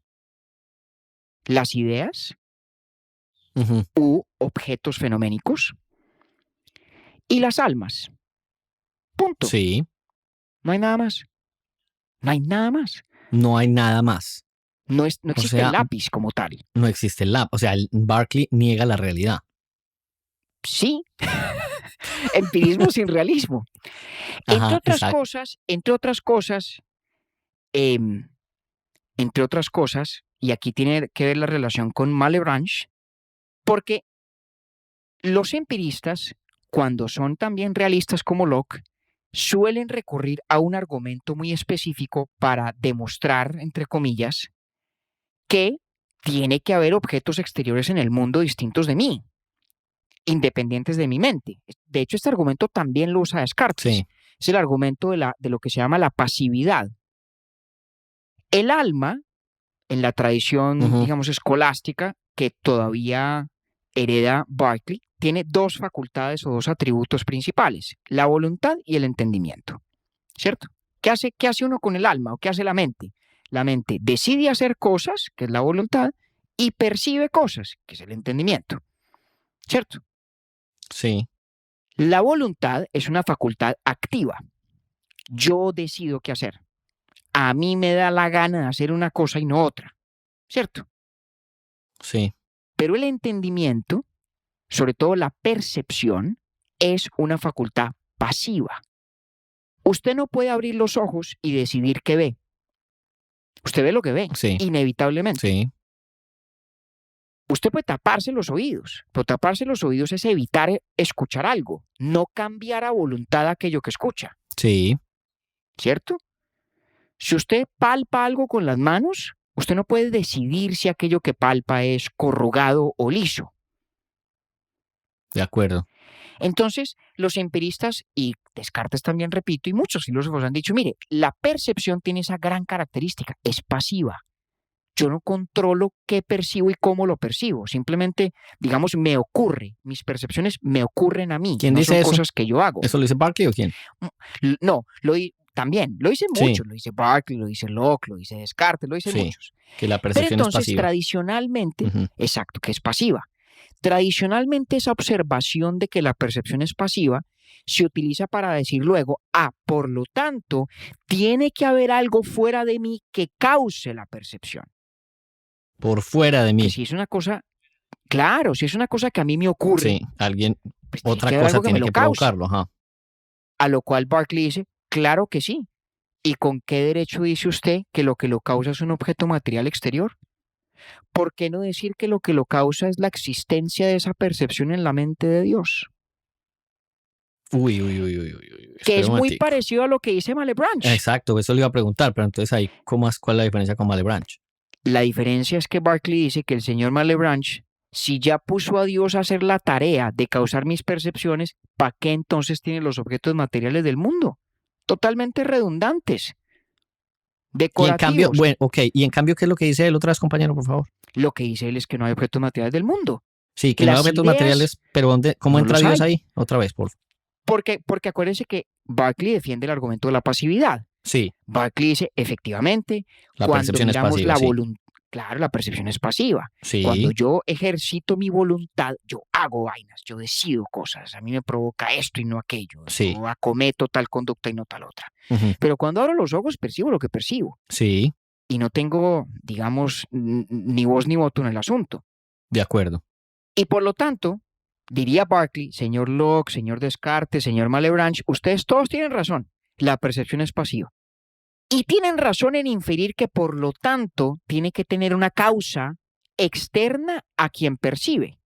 las ideas Ujú. u objetos fenoménicos y las almas. Punto. Sí, No hay nada más. No hay nada más. no hay nada más. No O existe sea, el lápiz como tal. no existe el lab. O sea, el Berkeley niega la realidad. Sí, empirismo sin realismo. Ajá, exacto. Entre otras cosas, y aquí tiene que ver la relación con Malebranche, porque los empiristas, cuando son también realistas como Locke, suelen recurrir a un argumento muy específico para demostrar, entre comillas, que tiene que haber objetos exteriores en el mundo distintos de mí, independientes de mi mente. De hecho, este argumento también lo usa Descartes. Sí. Es el argumento de lo que se llama la pasividad. El alma, en la tradición, Ujú. digamos, escolástica, que todavía hereda Berkeley, tiene dos facultades o dos atributos principales: la voluntad y el entendimiento. ¿Cierto? ¿Qué hace uno con el alma o qué hace la mente? La mente decide hacer cosas, que es la voluntad, y percibe cosas, que es el entendimiento. ¿Cierto? Sí. La voluntad es una facultad activa. Yo decido qué hacer. A mí me da la gana de hacer una cosa y no otra. ¿Cierto? Sí. Pero el entendimiento, sobre todo la percepción, es una facultad pasiva. Usted no puede abrir los ojos y decidir qué ve. Usted ve lo que ve, Sí. inevitablemente. Sí. Usted puede taparse los oídos, pero taparse los oídos es evitar escuchar algo, no cambiar a voluntad aquello que escucha, Sí. ¿cierto? Si usted palpa algo con las manos, usted no puede decidir si aquello que palpa es corrugado o liso. De acuerdo. Entonces, los empiristas, y Descartes también, repito, y muchos filósofos han dicho, mire, la percepción tiene esa gran característica, es pasiva. Yo no controlo qué percibo y cómo lo percibo. Simplemente, digamos, me ocurre. Mis percepciones me ocurren a mí. ¿Quién no dice son eso? cosas que yo hago. ¿Eso lo dice Berkeley o quién? No, también, lo dice Sí. muchos. Lo dice Berkeley, lo dice Locke, lo dice Descartes, lo dicen Sí. muchos. Que la Pero percepción es entonces, pasiva. tradicionalmente, Ujú. exacto, que es pasiva. Tradicionalmente, esa observación de que la percepción es pasiva se utiliza para decir luego, por lo tanto, tiene que haber algo fuera de mí que cause la percepción. Por fuera de Que mí. si es una cosa, claro, si es una cosa que a mí me ocurre, Sí, alguien, pues tiene otra que haber cosa algo que me tiene lo que cause. provocarlo. Ajá. A lo cual Berkeley dice, claro que sí. ¿Y con qué derecho dice usted que lo causa es un objeto material exterior? ¿Por qué no decir que lo causa es la existencia de esa percepción en la mente de Dios? Uy. Que es Espera un muy momentico. parecido a lo que dice Malebranche. Exacto, eso le iba a preguntar, pero entonces ahí, ¿cuál es la diferencia con Malebranche? La diferencia es que Berkeley dice que el señor Malebranche, si ya puso a Dios a hacer la tarea de causar mis percepciones, ¿para qué entonces tiene los objetos materiales del mundo? Totalmente redundantes, Y en cambio, decorativos. bueno, ok, y en cambio, ¿qué es lo que dice él otra vez, compañero, por favor? Lo que dice él es que no hay objetos materiales del mundo. Sí, que no hay Las objetos ideas materiales, pero ¿cómo no entra los Dios hay. ahí? Otra vez, por favor. Porque acuérdense que Berkeley defiende el argumento de la pasividad. Sí, Berkeley dice, efectivamente, la cuando percepción es miramos pasiva, la sí. voluntad, claro, la percepción es pasiva. Cuando Sí, yo ejercito mi voluntad, yo hago vainas, yo decido cosas, a mí me provoca esto y no aquello, sí. yo acometo tal conducta y no tal otra. Ujú. Pero cuando abro los ojos, percibo lo que percibo Sí, y no tengo, digamos, ni voz ni voto en el asunto. de acuerdo. Y por lo tanto, diría Berkeley, señor Locke, señor Descartes, señor Malebranche, ustedes todos tienen razón, la percepción es pasiva. Y tienen razón en inferir que por lo tanto tiene que tener una causa externa a quien percibe.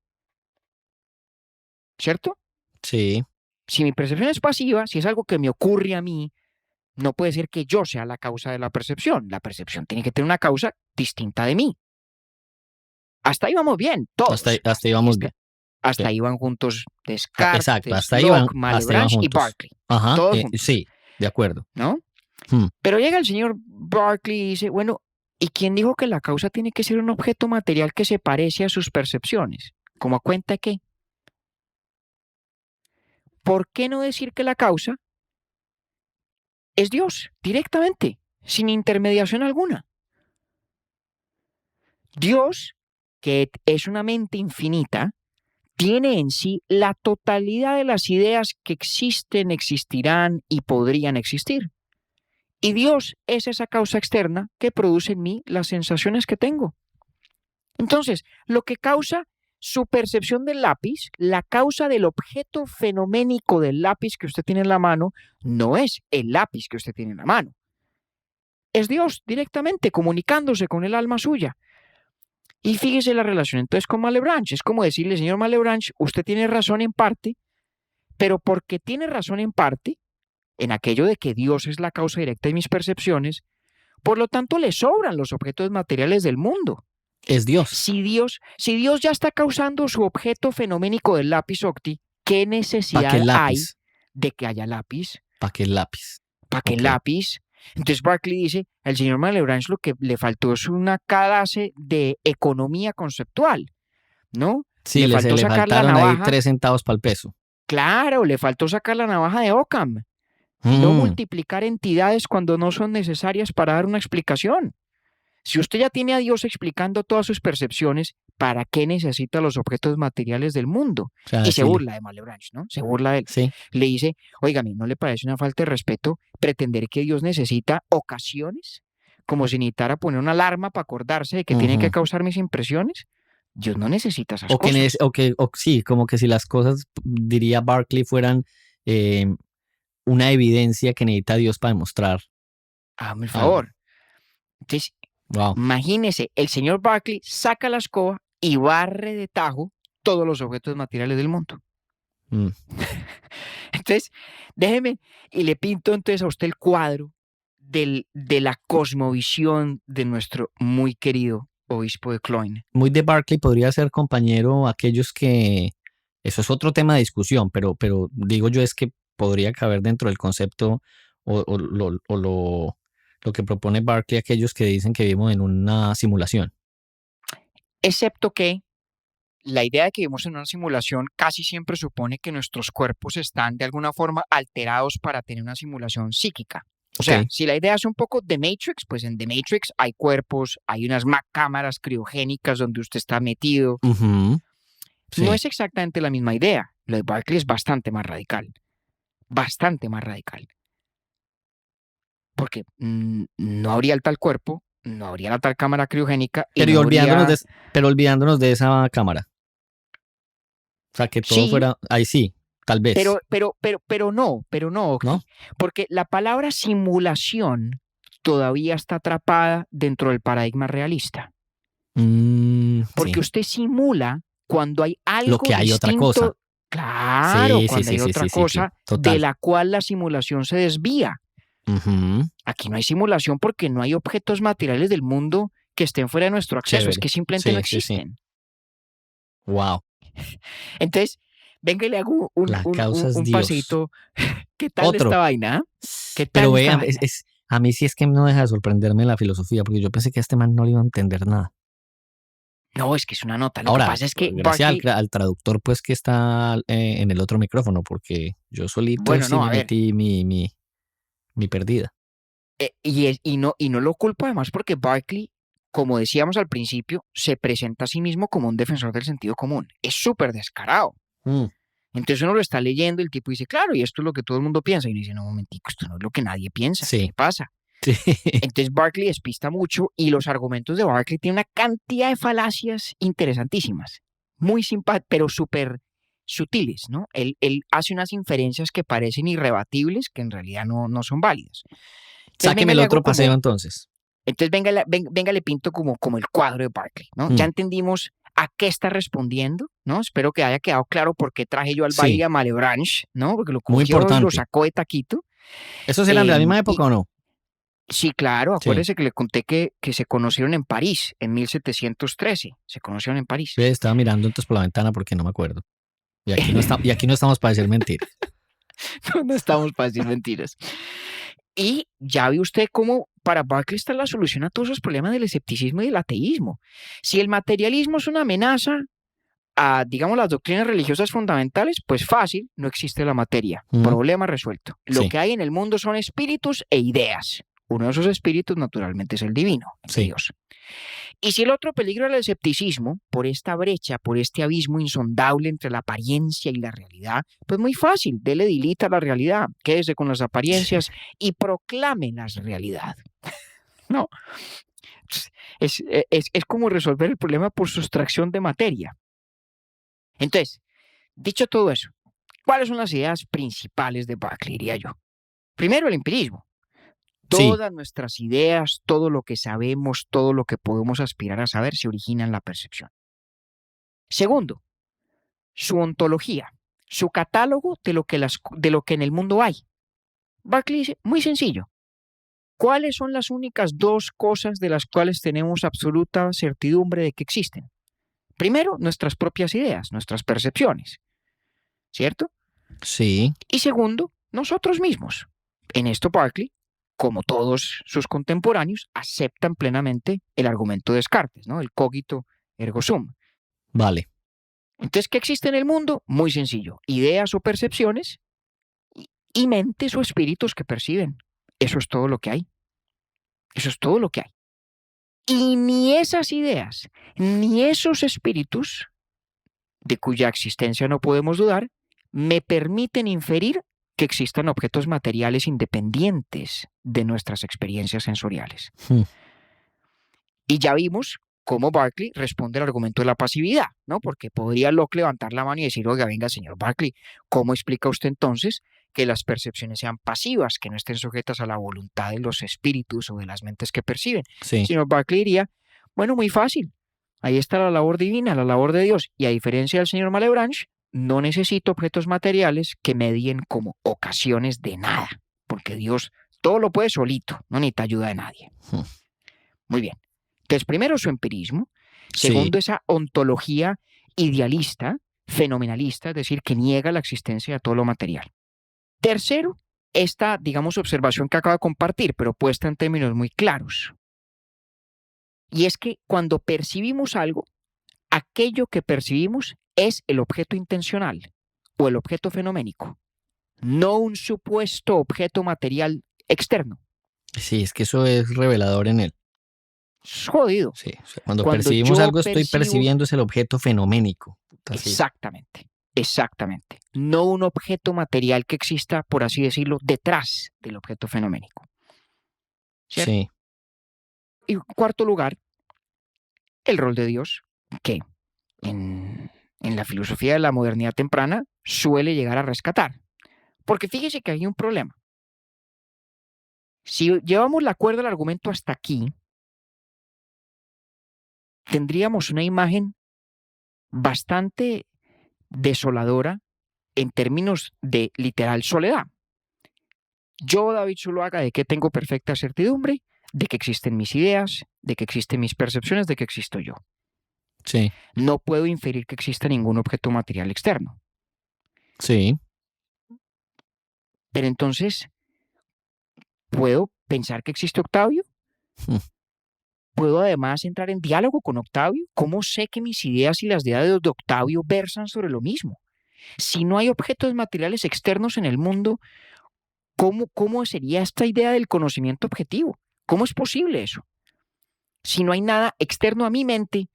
¿Cierto? Sí, Si mi percepción es pasiva, si es algo que me ocurre a mí, no puede ser que yo sea la causa de la percepción. La percepción tiene que tener una causa distinta de mí. Hasta ahí vamos bien, todos. hasta ahí vamos bien. Hasta Sí. ahí van juntos Descartes, Exacto, hasta ahí Locke, van, hasta ahí van Malebranche y juntos. Berkeley, Ajá, todos juntos, sí, de acuerdo. ¿no? Hmm. Pero llega el señor Berkeley y dice, bueno, ¿y quién dijo que la causa tiene que ser un objeto material que se parece a sus percepciones? ¿Cómo a cuenta de qué? ¿Por qué no decir que la causa es Dios directamente, sin intermediación alguna? Dios, que es una mente infinita, tiene en sí la totalidad de las ideas que existen, existirán y podrían existir. Y Dios es esa causa externa que produce en mí las sensaciones que tengo. Entonces, lo que causa su percepción del lápiz, la causa del objeto fenoménico del lápiz que usted tiene en la mano, no es el lápiz que usted tiene en la mano. Es Dios directamente comunicándose con el alma suya. Y fíjese la relación entonces con Malebranche. Es como decirle, señor Malebranche, usted tiene razón en parte, pero porque tiene razón en parte, en aquello de que Dios es la causa directa de mis percepciones, por lo tanto le sobran los objetos materiales del mundo. Es Dios. Si Dios ya está causando su objeto fenoménico del lápiz Octi, ¿qué ¿Para necesidad qué hay lápiz? de que haya lápiz? ¿Para qué lápiz? ¿Para qué Ok. lápiz? Entonces Berkeley dice, el señor Malebranche lo que le faltó es una clase de economía conceptual, ¿no? Sí, Le le faltó sacar la faltaron ahí navaja. 3 centavos para el peso. Claro, le faltó sacar la navaja de Occam. No Mm, multiplicar entidades cuando no son necesarias para dar una explicación. Si usted ya tiene a Dios explicando todas sus percepciones, ¿para qué necesita los objetos materiales del mundo? o sea, Y se sí, burla de Malebranche, ¿no? Se burla de él. sí. Le dice, óigame, ¿no le parece una falta de respeto pretender que Dios necesita ocasiones? Como si necesitara poner una alarma para acordarse de que tiene que Ujú. causar mis impresiones. Dios no necesita esas O que, cosas. sí, como que si las cosas, diría Berkeley, fueran una evidencia que necesita Dios para demostrar. Hazme el algo. favor. Entonces, Wow. imagínese, el señor Berkeley saca la escoba y barre de tajo todos los objetos materiales del mundo. Mm. Entonces, déjeme y le pinto entonces a usted el cuadro de la cosmovisión de nuestro muy querido obispo de Cloyne. Muy de Berkeley podría ser, compañero, aquellos que... Eso es otro tema de discusión, pero digo yo es que podría caber dentro del concepto o lo que propone Berkeley, aquellos que dicen que vivimos en una simulación. Excepto que la idea de que vivimos en una simulación casi siempre supone que nuestros cuerpos están de alguna forma alterados para tener una simulación psíquica. O sea, Ok. si la idea es un poco The Matrix, pues en The Matrix hay cuerpos, hay unas cámaras criogénicas donde usted está metido. Ujú. Sí. No es exactamente la misma idea. Lo de Berkeley es bastante más radical. Bastante más radical. Porque no habría el tal cuerpo, no habría la tal cámara criogénica y Pero, no olvidándonos habría... pero olvidándonos de esa cámara. O sea, que todo Sí, fuera... Ahí sí, tal vez. pero no, Oki, ¿No? porque la palabra simulación todavía está atrapada dentro del paradigma realista. Porque Sí. usted simula cuando hay algo Lo que hay otra distinto. cosa. Claro, Sí, cuando hay otra cosa de Total. la cual la simulación se desvía. Ujú. Aquí no hay simulación porque no hay objetos materiales del mundo que estén fuera de nuestro acceso, es Chévere. que simplemente no Sí, sí, sí. existen. Wow. Entonces, venga y le hago La causa es un Dios. paseíto. ¿Qué tal Otro. esta vaina? ¿Qué tal Pero esta vean, vaina? a mí sí es que no deja de sorprenderme la filosofía, porque yo pensé que a este man no le iba a entender nada. No, es que es una nota. Lo Ahora, que pasa es que gracias Berkeley, al traductor, pues, que está en el otro micrófono, porque yo solito bueno, sí no, me a ver, metí mi perdida. y no lo culpo además porque Berkeley, como decíamos al principio, se presenta a sí mismo como un defensor del sentido común. Es súper descarado. Mm. Entonces uno lo está leyendo y el tipo dice, claro, y esto es lo que todo el mundo piensa. Y uno dice, no, momentico, esto no es lo que nadie piensa. Sí. ¿Qué pasa? Sí. Entonces Berkeley despista mucho y los argumentos de Berkeley tienen una cantidad de falacias interesantísimas, muy simpáticas, pero súper sutiles, ¿no? Él hace unas inferencias que parecen irrebatibles, que en realidad no son válidas. Entonces, Sáqueme el otro paseo entonces. entonces venga, le pinto como el cuadro de Berkeley, ¿no? Ya entendimos a qué está respondiendo, ¿no? Espero que haya quedado claro por qué traje yo al baile a Malebranche, ¿no? Porque lo Muy cogió y lo importante. sacó de taquito. ¿Esos eran de la misma época o no? Sí, claro, Sí. acuérdese que le conté que se conocieron en París en 1713. Se conocieron en París. Estaba mirando entonces por la ventana porque no me acuerdo. Y aquí no estamos para decir mentiras. No estamos para decir mentiras. Y ya ve usted cómo para Berkeley está la solución a todos esos problemas del escepticismo y del ateísmo. Si el materialismo es una amenaza a, digamos, las doctrinas religiosas fundamentales, pues fácil, no existe la materia. Problema resuelto. Lo que hay en el mundo son espíritus e ideas. Uno de esos espíritus, naturalmente, es el divino, Dios. Y si el otro peligro era el escepticismo, por esta brecha, por este abismo insondable entre la apariencia y la realidad, pues muy fácil, dele dilita la realidad, quédese con las apariencias y proclame la realidad. No, es como resolver el problema por sustracción de materia. Entonces, dicho todo eso, ¿cuáles son las ideas principales de Berkeley, diría yo? Primero, el empirismo. Todas nuestras ideas, todo lo que sabemos, todo lo que podemos aspirar a saber se origina en la percepción. Segundo, su ontología, su catálogo de lo que en el mundo hay. Berkeley dice, muy sencillo, ¿cuáles son las únicas dos cosas de las cuales tenemos absoluta certidumbre de que existen? Primero, nuestras propias ideas, nuestras percepciones, ¿cierto? Sí. Y segundo, nosotros mismos. En esto Berkeley, como todos sus contemporáneos, aceptan plenamente el argumento de Descartes, ¿no? El cogito ergo sum. Vale. Entonces, ¿qué existe en el mundo? Muy sencillo. Ideas o percepciones y mentes o espíritus que perciben. Eso es todo lo que hay. Eso es todo lo que hay. Y ni esas ideas, ni esos espíritus, de cuya existencia no podemos dudar, me permiten inferir que existan objetos materiales independientes de nuestras experiencias sensoriales. Y ya vimos cómo Berkeley responde al argumento de la pasividad, ¿no? Porque podría Locke levantar la mano y decir, oiga, venga, señor Berkeley, ¿cómo explica usted entonces que las percepciones sean pasivas, que no estén sujetas a la voluntad de los espíritus o de las mentes que perciben? Sí. Señor Berkeley diría, bueno, muy fácil, ahí está la labor divina, la labor de Dios, y a diferencia del señor Malebranche, no necesito objetos materiales que medien como ocasiones de nada, porque Dios Todo lo puede solito, no necesita ayuda de nadie. Muy bien. Entonces, primero su empirismo. Segundo, esa ontología idealista, fenomenalista, es decir, que niega la existencia de todo lo material. Tercero, esta, digamos, observación que acabo de compartir, pero puesta en términos muy claros. Y es que cuando percibimos algo, aquello que percibimos es el objeto intencional o el objeto fenoménico, no un supuesto objeto material externo. Sí, es que eso es revelador en él. Es jodido. Sí, o sea, cuando Cuando percibimos yo algo, estoy percibo- percibiendo es el objeto fenoménico. Puta, sí. Exactamente. No un objeto material que exista, por así decirlo, detrás del objeto fenoménico. ¿Cierto? Sí. Y en cuarto lugar, el rol de Dios, que en la filosofía de la modernidad temprana suele llegar a rescatar. Porque fíjese que hay un problema. Si llevamos la cuerda del argumento hasta aquí, tendríamos una imagen bastante desoladora en términos de literal soledad. Yo, David Zuluaga, ¿de qué tengo perfecta certidumbre? De que existen mis ideas, de que existen mis percepciones, de que existo yo. Sí. No puedo inferir que exista ningún objeto material externo. Sí. Pero entonces, ¿puedo pensar que existe Octavio? ¿Puedo además entrar en diálogo con Octavio? ¿Cómo sé que mis ideas y las ideas de Octavio versan sobre lo mismo? Si no hay objetos materiales externos en el mundo, ¿cómo sería esta idea del conocimiento objetivo? ¿Cómo es posible eso? Si no hay nada externo a mi mente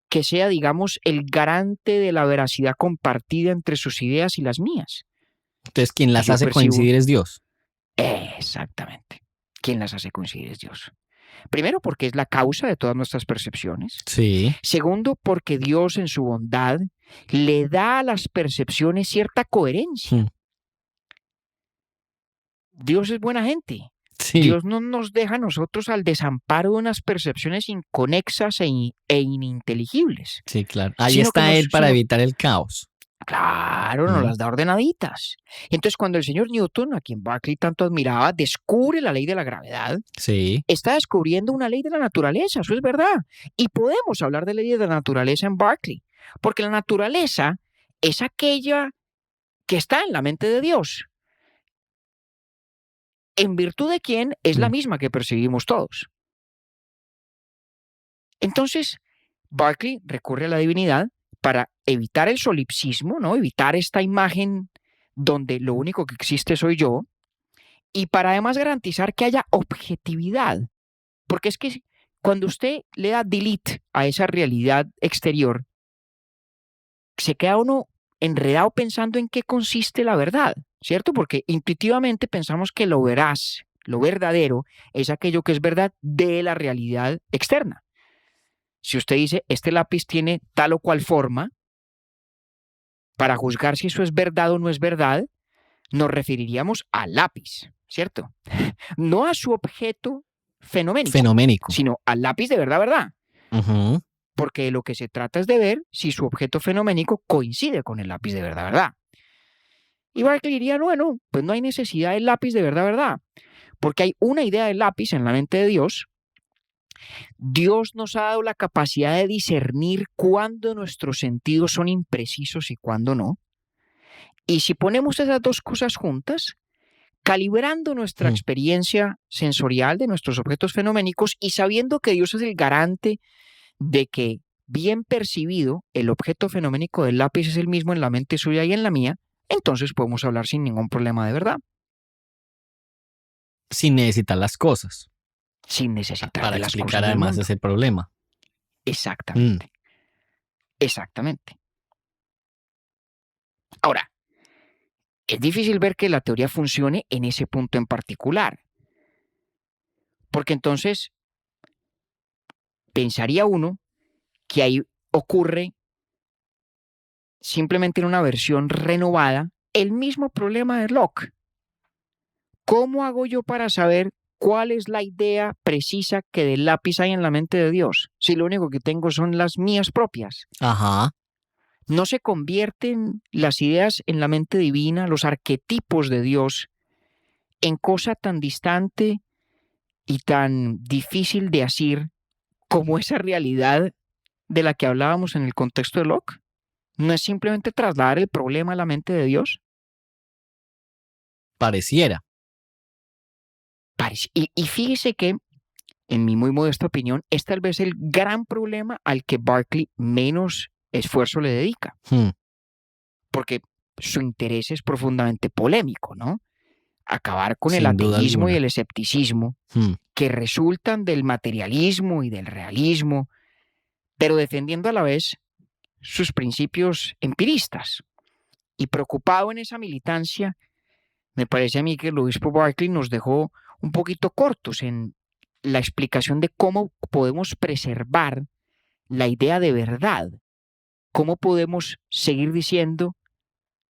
que sea, digamos, el garante de la veracidad compartida entre sus ideas y las mías. Entonces, quien las Yo hace percibo- coincidir es Dios. Exactamente. ¿Quién las hace coincidir es Dios? Primero, porque es la causa de todas nuestras percepciones. Sí. Segundo, porque Dios en su bondad le da a las percepciones cierta coherencia. Dios es buena gente. Sí. Dios no nos deja a nosotros al desamparo de unas percepciones inconexas e ininteligibles. Sí, claro. Ahí Sino que está él para sino- evitar el caos. Claro, nos las da ordenaditas. Entonces, cuando el señor Newton, a quien Berkeley tanto admiraba, descubre la ley de la gravedad, Sí. está descubriendo una ley de la naturaleza, eso es verdad. Y podemos hablar de leyes de la naturaleza en Berkeley, porque la naturaleza es aquella que está en la mente de Dios, en virtud de quien es la misma que percibimos todos. Entonces, Berkeley recurre a la divinidad para evitar el solipsismo, ¿no? Evitar esta imagen donde lo único que existe soy yo, y para además garantizar que haya objetividad. Porque es que cuando usted le da delete a esa realidad exterior, se queda uno enredado pensando en qué consiste la verdad, ¿cierto? Porque intuitivamente pensamos que lo veraz, lo verdadero, es aquello que es verdad de la realidad externa. Si usted dice, este lápiz tiene tal o cual forma, para juzgar si eso es verdad o no es verdad, nos referiríamos al lápiz, ¿cierto? No a su objeto fenoménico, sino al lápiz de verdad. Ujú. Porque de lo que se trata es de ver si su objeto fenoménico coincide con el lápiz de verdad. Y Berkeley diría, bueno, pues no hay necesidad del lápiz de verdad, porque hay una idea del lápiz en la mente de Dios. Dios nos ha dado la capacidad de discernir cuándo nuestros sentidos son imprecisos y cuándo no. Y si ponemos esas dos cosas juntas, calibrando nuestra experiencia sensorial de nuestros objetos fenoménicos y sabiendo que Dios es el garante de que, bien percibido, el objeto fenoménico del lápiz es el mismo en la mente suya y en la mía, entonces podemos hablar sin ningún problema de verdad. Sin necesitar las cosas. Sin necesitar Para de las explicar cosas del además mundo. ese problema. Exactamente. Exactamente. Ahora, es difícil ver que la teoría funcione en ese punto en particular. Porque entonces pensaría uno que ahí ocurre simplemente en una versión renovada el mismo problema de Locke. ¿Cómo hago yo para saber cuál es la idea precisa que del lápiz hay en la mente de Dios? Si lo único que tengo son las mías propias. Ajá. ¿No se convierten las ideas en la mente divina, los arquetipos de Dios, en cosa tan distante y tan difícil de asir como esa realidad de la que hablábamos en el contexto de Locke? ¿No es simplemente trasladar el problema a la mente de Dios? Pareciera. Y fíjese que, en mi muy modesta opinión, es tal vez el gran problema al que Berkeley menos esfuerzo le dedica, porque su interés es profundamente polémico, ¿no? Acabar con el Sin duda ateísmo y alguna. el escepticismo que resultan del materialismo y del realismo, pero defendiendo a la vez sus principios empiristas. Y preocupado en esa militancia, me parece a mí que el obispo Berkeley nos dejó un poquito cortos en la explicación de cómo podemos preservar la idea de verdad, cómo podemos seguir diciendo,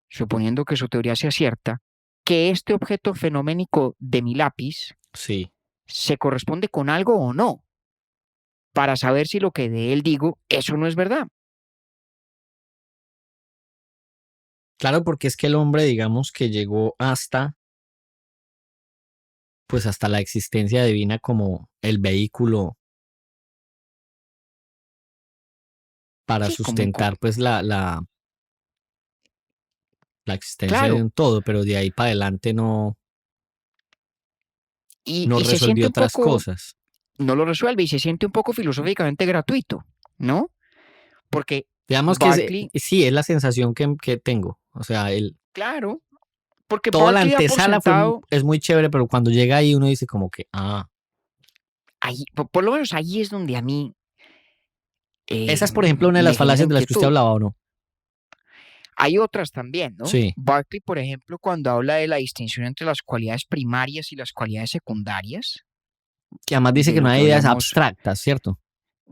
suponiendo que su teoría sea cierta, que este objeto fenoménico de mi lápiz Sí. se corresponde con algo o no, para saber si lo que de él digo, eso no es verdad. Claro, porque es que el hombre, digamos que llegó hasta la existencia divina como el vehículo para Sí, sustentar pues la existencia de claro, un todo, pero de ahí para adelante no y se siente resolvió un otras poco, cosas. no lo resuelve y se siente un poco filosóficamente gratuito, ¿no? Porque Digamos que Berkeley, sí, es la sensación que tengo. O sea, claro, porque toda la Berkeley da por antesala sentado, es muy chévere, pero cuando llega ahí uno dice como que, ahí, por lo menos ahí es donde a mí esa es por ejemplo una de me las genera falacias de las que usted inquietud. hablaba, ¿o no? Hay otras también, ¿no? Sí, Berkeley, por ejemplo, cuando habla de la distinción entre las cualidades primarias y las cualidades secundarias, que además dice de que no lo que hay ideas hablamos, abstractas, ¿cierto?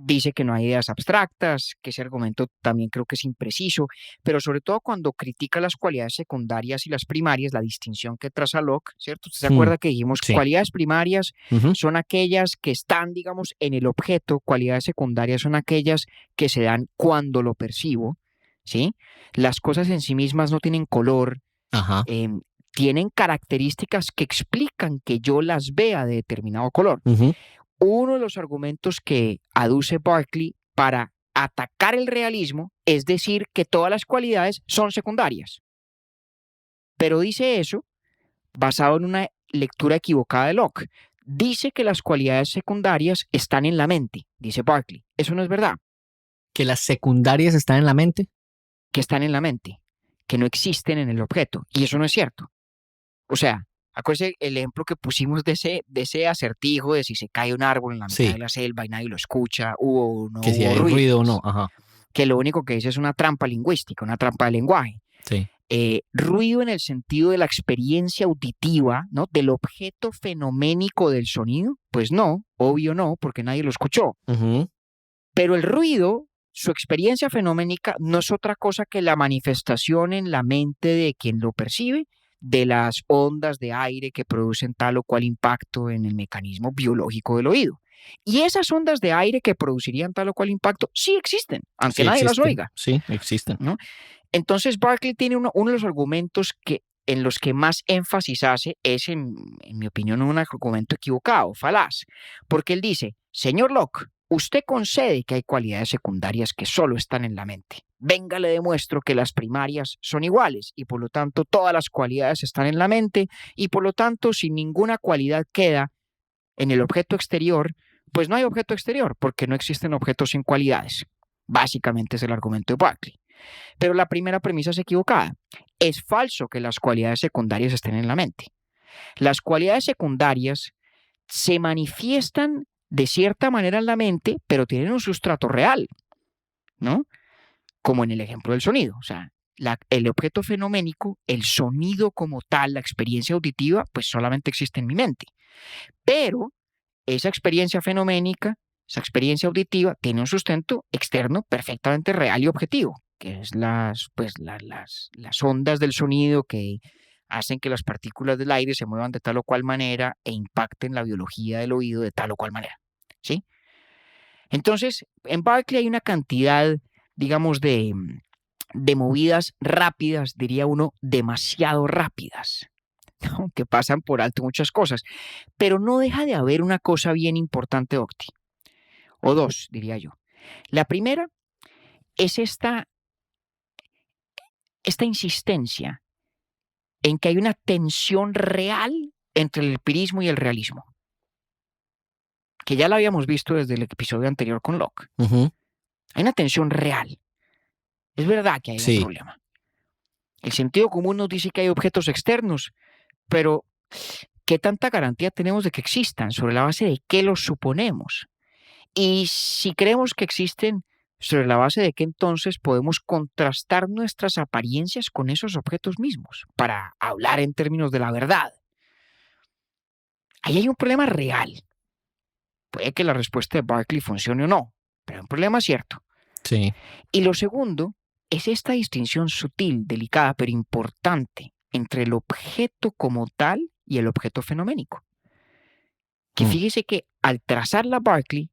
dice que no hay ideas abstractas, que ese argumento también creo que es impreciso, pero sobre todo cuando critica las cualidades secundarias y las primarias, la distinción que traza Locke, ¿cierto? ¿Usted se acuerda que dijimos Sí. cualidades primarias Ujú. son aquellas que están, digamos, en el objeto, cualidades secundarias son aquellas que se dan cuando lo percibo, ¿sí? Las cosas en sí mismas no tienen color, Ajá. tienen características que explican que yo las vea de determinado color. Ujú. Uno de los argumentos que aduce Berkeley para atacar el realismo es decir que todas las cualidades son secundarias. Pero dice eso basado en una lectura equivocada de Locke. Dice que las cualidades secundarias están en la mente, dice Berkeley. Eso no es verdad, Que las secundarias están en la mente. que están en la mente, que no existen en el objeto. Y eso no es cierto. O sea, acuérdense el ejemplo que pusimos de ese acertijo de si se cae un árbol en la mitad de Sí, la selva y nadie lo escucha, hubo o no que si hubo hay ruido, ruido o pues, no. Ajá. que lo único que dice es una trampa lingüística, una trampa de lenguaje. Sí. Ruido en el sentido de la experiencia auditiva, ¿no? Del objeto fenoménico del sonido, pues no, obvio no, porque nadie lo escuchó. Ujú. Pero el ruido, su experiencia fenoménica, no es otra cosa que la manifestación en la mente de quien lo percibe de las ondas de aire que producen tal o cual impacto en el mecanismo biológico del oído. Y esas ondas de aire que producirían tal o cual impacto sí existen, aunque Sí nadie las existen. oiga, Sí, existen. ¿no? Entonces Berkeley tiene uno de los argumentos en los que más énfasis hace es, en mi opinión, un argumento equivocado, falaz, porque él dice, señor Locke, usted concede que hay cualidades secundarias que solo están en la mente. Venga, le demuestro que las primarias son iguales y por lo tanto todas las cualidades están en la mente y por lo tanto si ninguna cualidad queda en el objeto exterior, pues no hay objeto exterior porque no existen objetos sin cualidades. Básicamente es el argumento de Berkeley. Pero la primera premisa es equivocada. Es falso que las cualidades secundarias estén en la mente. Las cualidades secundarias se manifiestan de cierta manera en la mente, pero tienen un sustrato real, ¿no? Como en el ejemplo del sonido. O sea, el objeto fenoménico, el sonido como tal, la experiencia auditiva, pues solamente existe en mi mente. Pero esa experiencia fenoménica, esa experiencia auditiva, tiene un sustento externo perfectamente real y objetivo, que es las ondas del sonido que hacen que las partículas del aire se muevan de tal o cual manera e impacten la biología del oído de tal o cual manera, ¿sí? Entonces, en Berkeley hay una cantidad, digamos, de movidas rápidas, diría uno, demasiado rápidas, ¿no? Que pasan por alto muchas cosas. Pero no deja de haber una cosa bien importante, Octi, o dos, diría yo. La primera es esta insistencia en que hay una tensión real entre el empirismo y el realismo, que ya la habíamos visto desde el episodio anterior con Locke. Ujú. Hay una tensión real. Es verdad que hay Sí. un problema. El sentido común nos dice que hay objetos externos, pero ¿qué tanta garantía tenemos de que existan? ¿Sobre la base de qué los suponemos? Y si creemos que existen, ¿sobre la base de qué entonces podemos contrastar nuestras apariencias con esos objetos mismos para hablar en términos de la verdad? Ahí hay un problema real. Puede que la respuesta de Berkeley funcione o no, pero hay un problema cierto. Sí. Y lo segundo es esta distinción sutil, delicada, pero importante entre el objeto como tal y el objeto fenoménico. Que Mm. fíjese que al trazarla Berkeley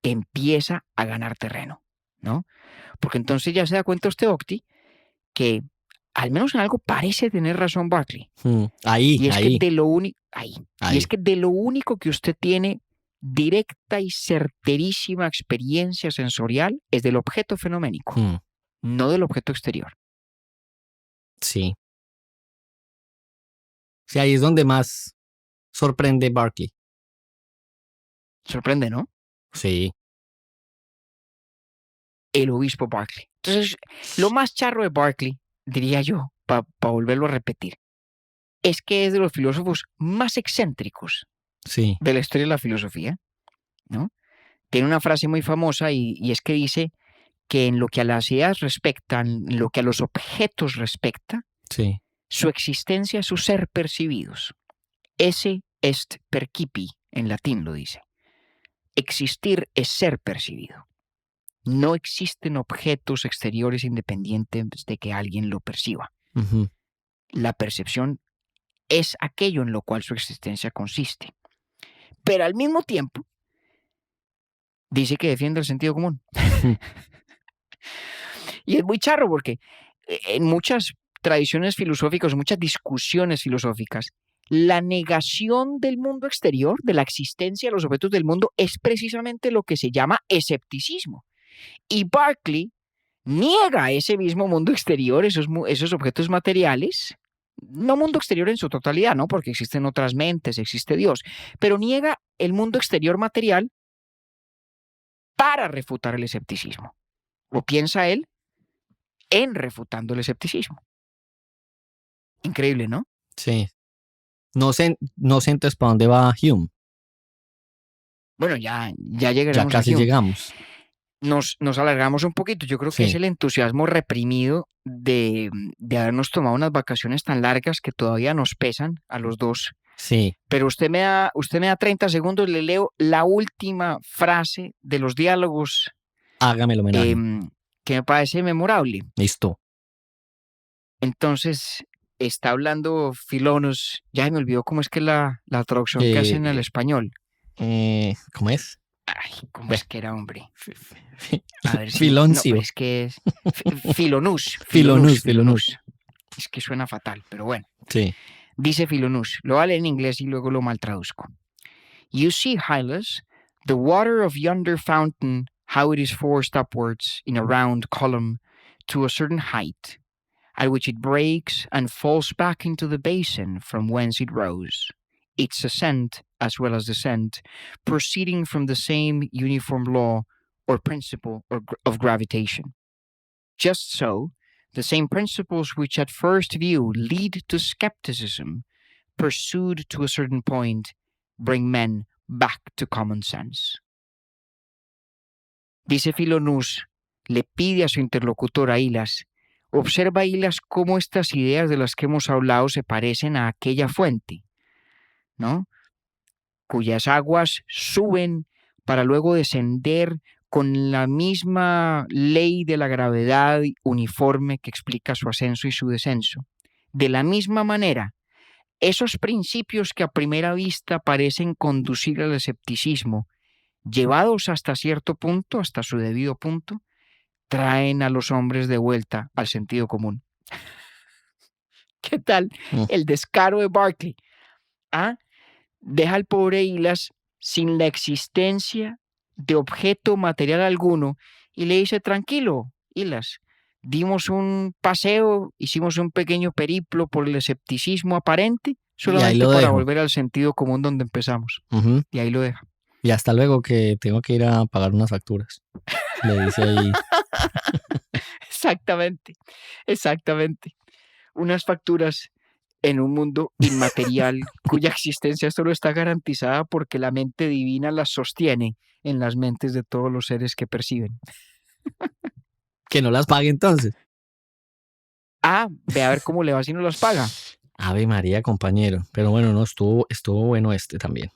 empieza a ganar terreno, ¿no? Porque entonces ya se da cuenta usted, Octi, que al menos en algo parece tener razón Berkeley. Ahí, Y es ahí. que de lo único, y Ahí. es que de lo único que usted tiene directa y certerísima experiencia sensorial es del objeto fenoménico, Mm. no del objeto exterior. Sí. Sí, ahí es donde más sorprende Berkeley. Sorprende, ¿no? Sí. El obispo Berkeley. Entonces, lo más charro de Berkeley, diría yo, para volverlo a repetir, es que es de los filósofos más excéntricos Sí. de la historia de la filosofía, ¿no? Tiene una frase muy famosa y es que dice que en lo que a las ideas respecta, en lo que a los objetos respecta, Sí. su existencia es su ser percibidos. Esse est percipi, en latín lo dice. Existir es ser percibido. No existen objetos exteriores independientes de que alguien lo perciba. Ujú. La percepción es aquello en lo cual su existencia consiste. Pero al mismo tiempo, dice que defiende el sentido común. Y es muy charro porque en muchas tradiciones filosóficas, muchas discusiones filosóficas, la negación del mundo exterior, de la existencia de los objetos del mundo, es precisamente lo que se llama escepticismo. Y Berkeley niega ese mismo mundo exterior, esos objetos materiales, no mundo exterior en su totalidad, ¿no? Porque existen otras mentes, existe Dios, pero niega el mundo exterior material para refutar el escepticismo. ¿O piensa él en refutando el escepticismo? Increíble, ¿no? Sí. No sé entonces para dónde va Hume. Bueno, ya Ya llegaremos casi a Hume. llegamos. Nos alargamos un poquito. Yo creo que es Sí. el entusiasmo reprimido de habernos tomado unas vacaciones tan largas que todavía nos pesan a los dos. Sí. Pero usted me da 30 segundos, le leo la última frase de los diálogos Hágame el homenaje. que me parece memorable. Listo. Entonces, está hablando Filonos, ya me olvidó cómo es que la traducción que hacen al español. ¿Cómo es? Ay, ¿cómo es que era, hombre? A ver si... Filoncio. No, pero es que es... Filonus. Filonus. Es que suena fatal, pero bueno. Sí. Dice Filonus. Lo voy a leer en inglés y luego lo mal traduzco. You see, Hylas, the water of yonder fountain, how it is forced upwards in a round column to a certain height, at which it breaks and falls back into the basin from whence it rose, its ascent as well as descent, proceeding from the same uniform law or principle of gravitation. Just so, the same principles which at first view lead to skepticism, pursued to a certain point, bring men back to common sense. Dice Filonus, le pide a su interlocutor a Hylas, observa Hylas cómo estas ideas de las que hemos hablado se parecen a aquella fuente, ¿no? Cuyas aguas suben para luego descender con la misma ley de la gravedad uniforme que explica su ascenso y su descenso. De la misma manera, esos principios que a primera vista parecen conducir al escepticismo, llevados hasta cierto punto, hasta su debido punto, traen a los hombres de vuelta al sentido común. ¿Qué tal Mm. el descaro de Barkley? ¿Ah? Deja al pobre Ilas sin la existencia de objeto material alguno y le dice, tranquilo, Ilas, dimos un paseo, hicimos un pequeño periplo por el escepticismo aparente, Y ahí solamente lo para dejo. volver al sentido común donde empezamos. Ujú. Y ahí lo deja. Y hasta luego, que tengo que ir a pagar unas facturas. Le dice ahí. Exactamente, exactamente. Unas facturas en un mundo inmaterial cuya existencia solo está garantizada porque la mente divina las sostiene en las mentes de todos los seres que perciben. Que no las pague entonces. Ah, ve a ver cómo le va si no las paga. Ave María, compañero. Pero bueno, no, estuvo bueno este también.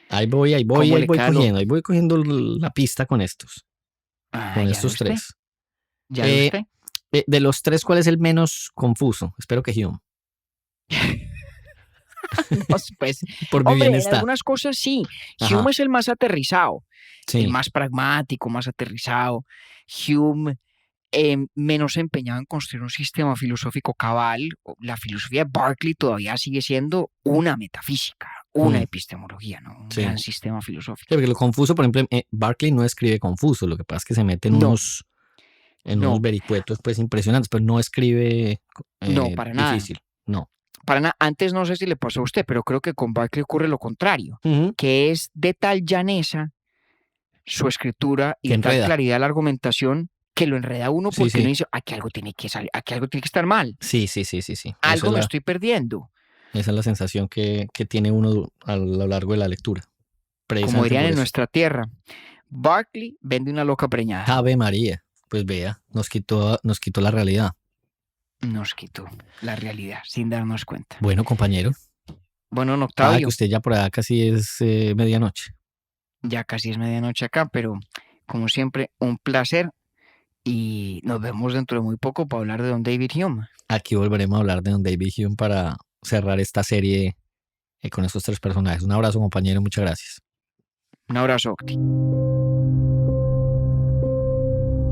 Ahí voy ¿Cómo le queda cogiendo. Ahí voy cogiendo la pista con estos. Ah, Con ya ve estos usted, tres. ya ve usted. De los tres, ¿cuál es el menos confuso? Espero que Hume. No, pues, Por mi hombre, en bienestar. algunas cosas sí. Ajá. Hume es el más aterrizado, el Sí. más pragmático, más aterrizado. Hume menos empeñado en construir un sistema filosófico cabal. La filosofía de Berkeley todavía sigue siendo una metafísica, una epistemología, ¿no? Un Sí. gran sistema filosófico. Sí, porque lo confuso, por ejemplo, Berkeley no escribe confuso, lo que pasa es que se mete en No. unos No. unos vericuetos pues impresionantes, pero no escribe No, para nada. difícil. No. Para nada. Antes no sé si le pasó a usted, pero creo que con Berkeley ocurre lo contrario, Ujú. que es de tal llaneza su escritura y Que de tal enreda. claridad la argumentación que lo enreda a uno Sí, porque sí. uno dice, aquí algo tiene que salir, aquí algo tiene que estar mal, Sí. algo me Esa estoy perdiendo. es la sensación que tiene uno a lo largo de la lectura. Como Precisamente dirían por en eso. nuestra tierra, Berkeley vende una loca preñada. Ave María. Pues vea, nos quitó la realidad. Nos quitó la realidad sin darnos cuenta. Bueno, compañero. Bueno, Que Octavio, usted ya por allá casi es medianoche. ya casi es medianoche acá, pero como siempre, un placer y nos vemos dentro de muy poco para hablar de don David Hume. Aquí volveremos a hablar de don David Hume para cerrar esta serie con estos tres personajes. Un abrazo, compañero. Muchas gracias. Un abrazo, Octi.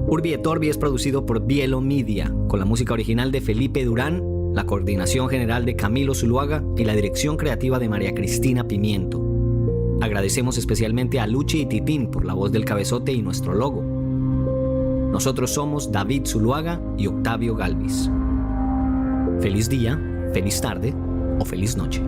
Urbi et Orbi es producido por Bielo Media, con la música original de Felipe Durán, la coordinación general de Camilo Zuluaga y la dirección creativa de María Cristina Pimiento. Agradecemos especialmente a Luchi y Titín por la voz del cabezote y nuestro logo. Nosotros somos David Zuluaga y Octavio Galvis. Feliz día, feliz tarde o feliz noche.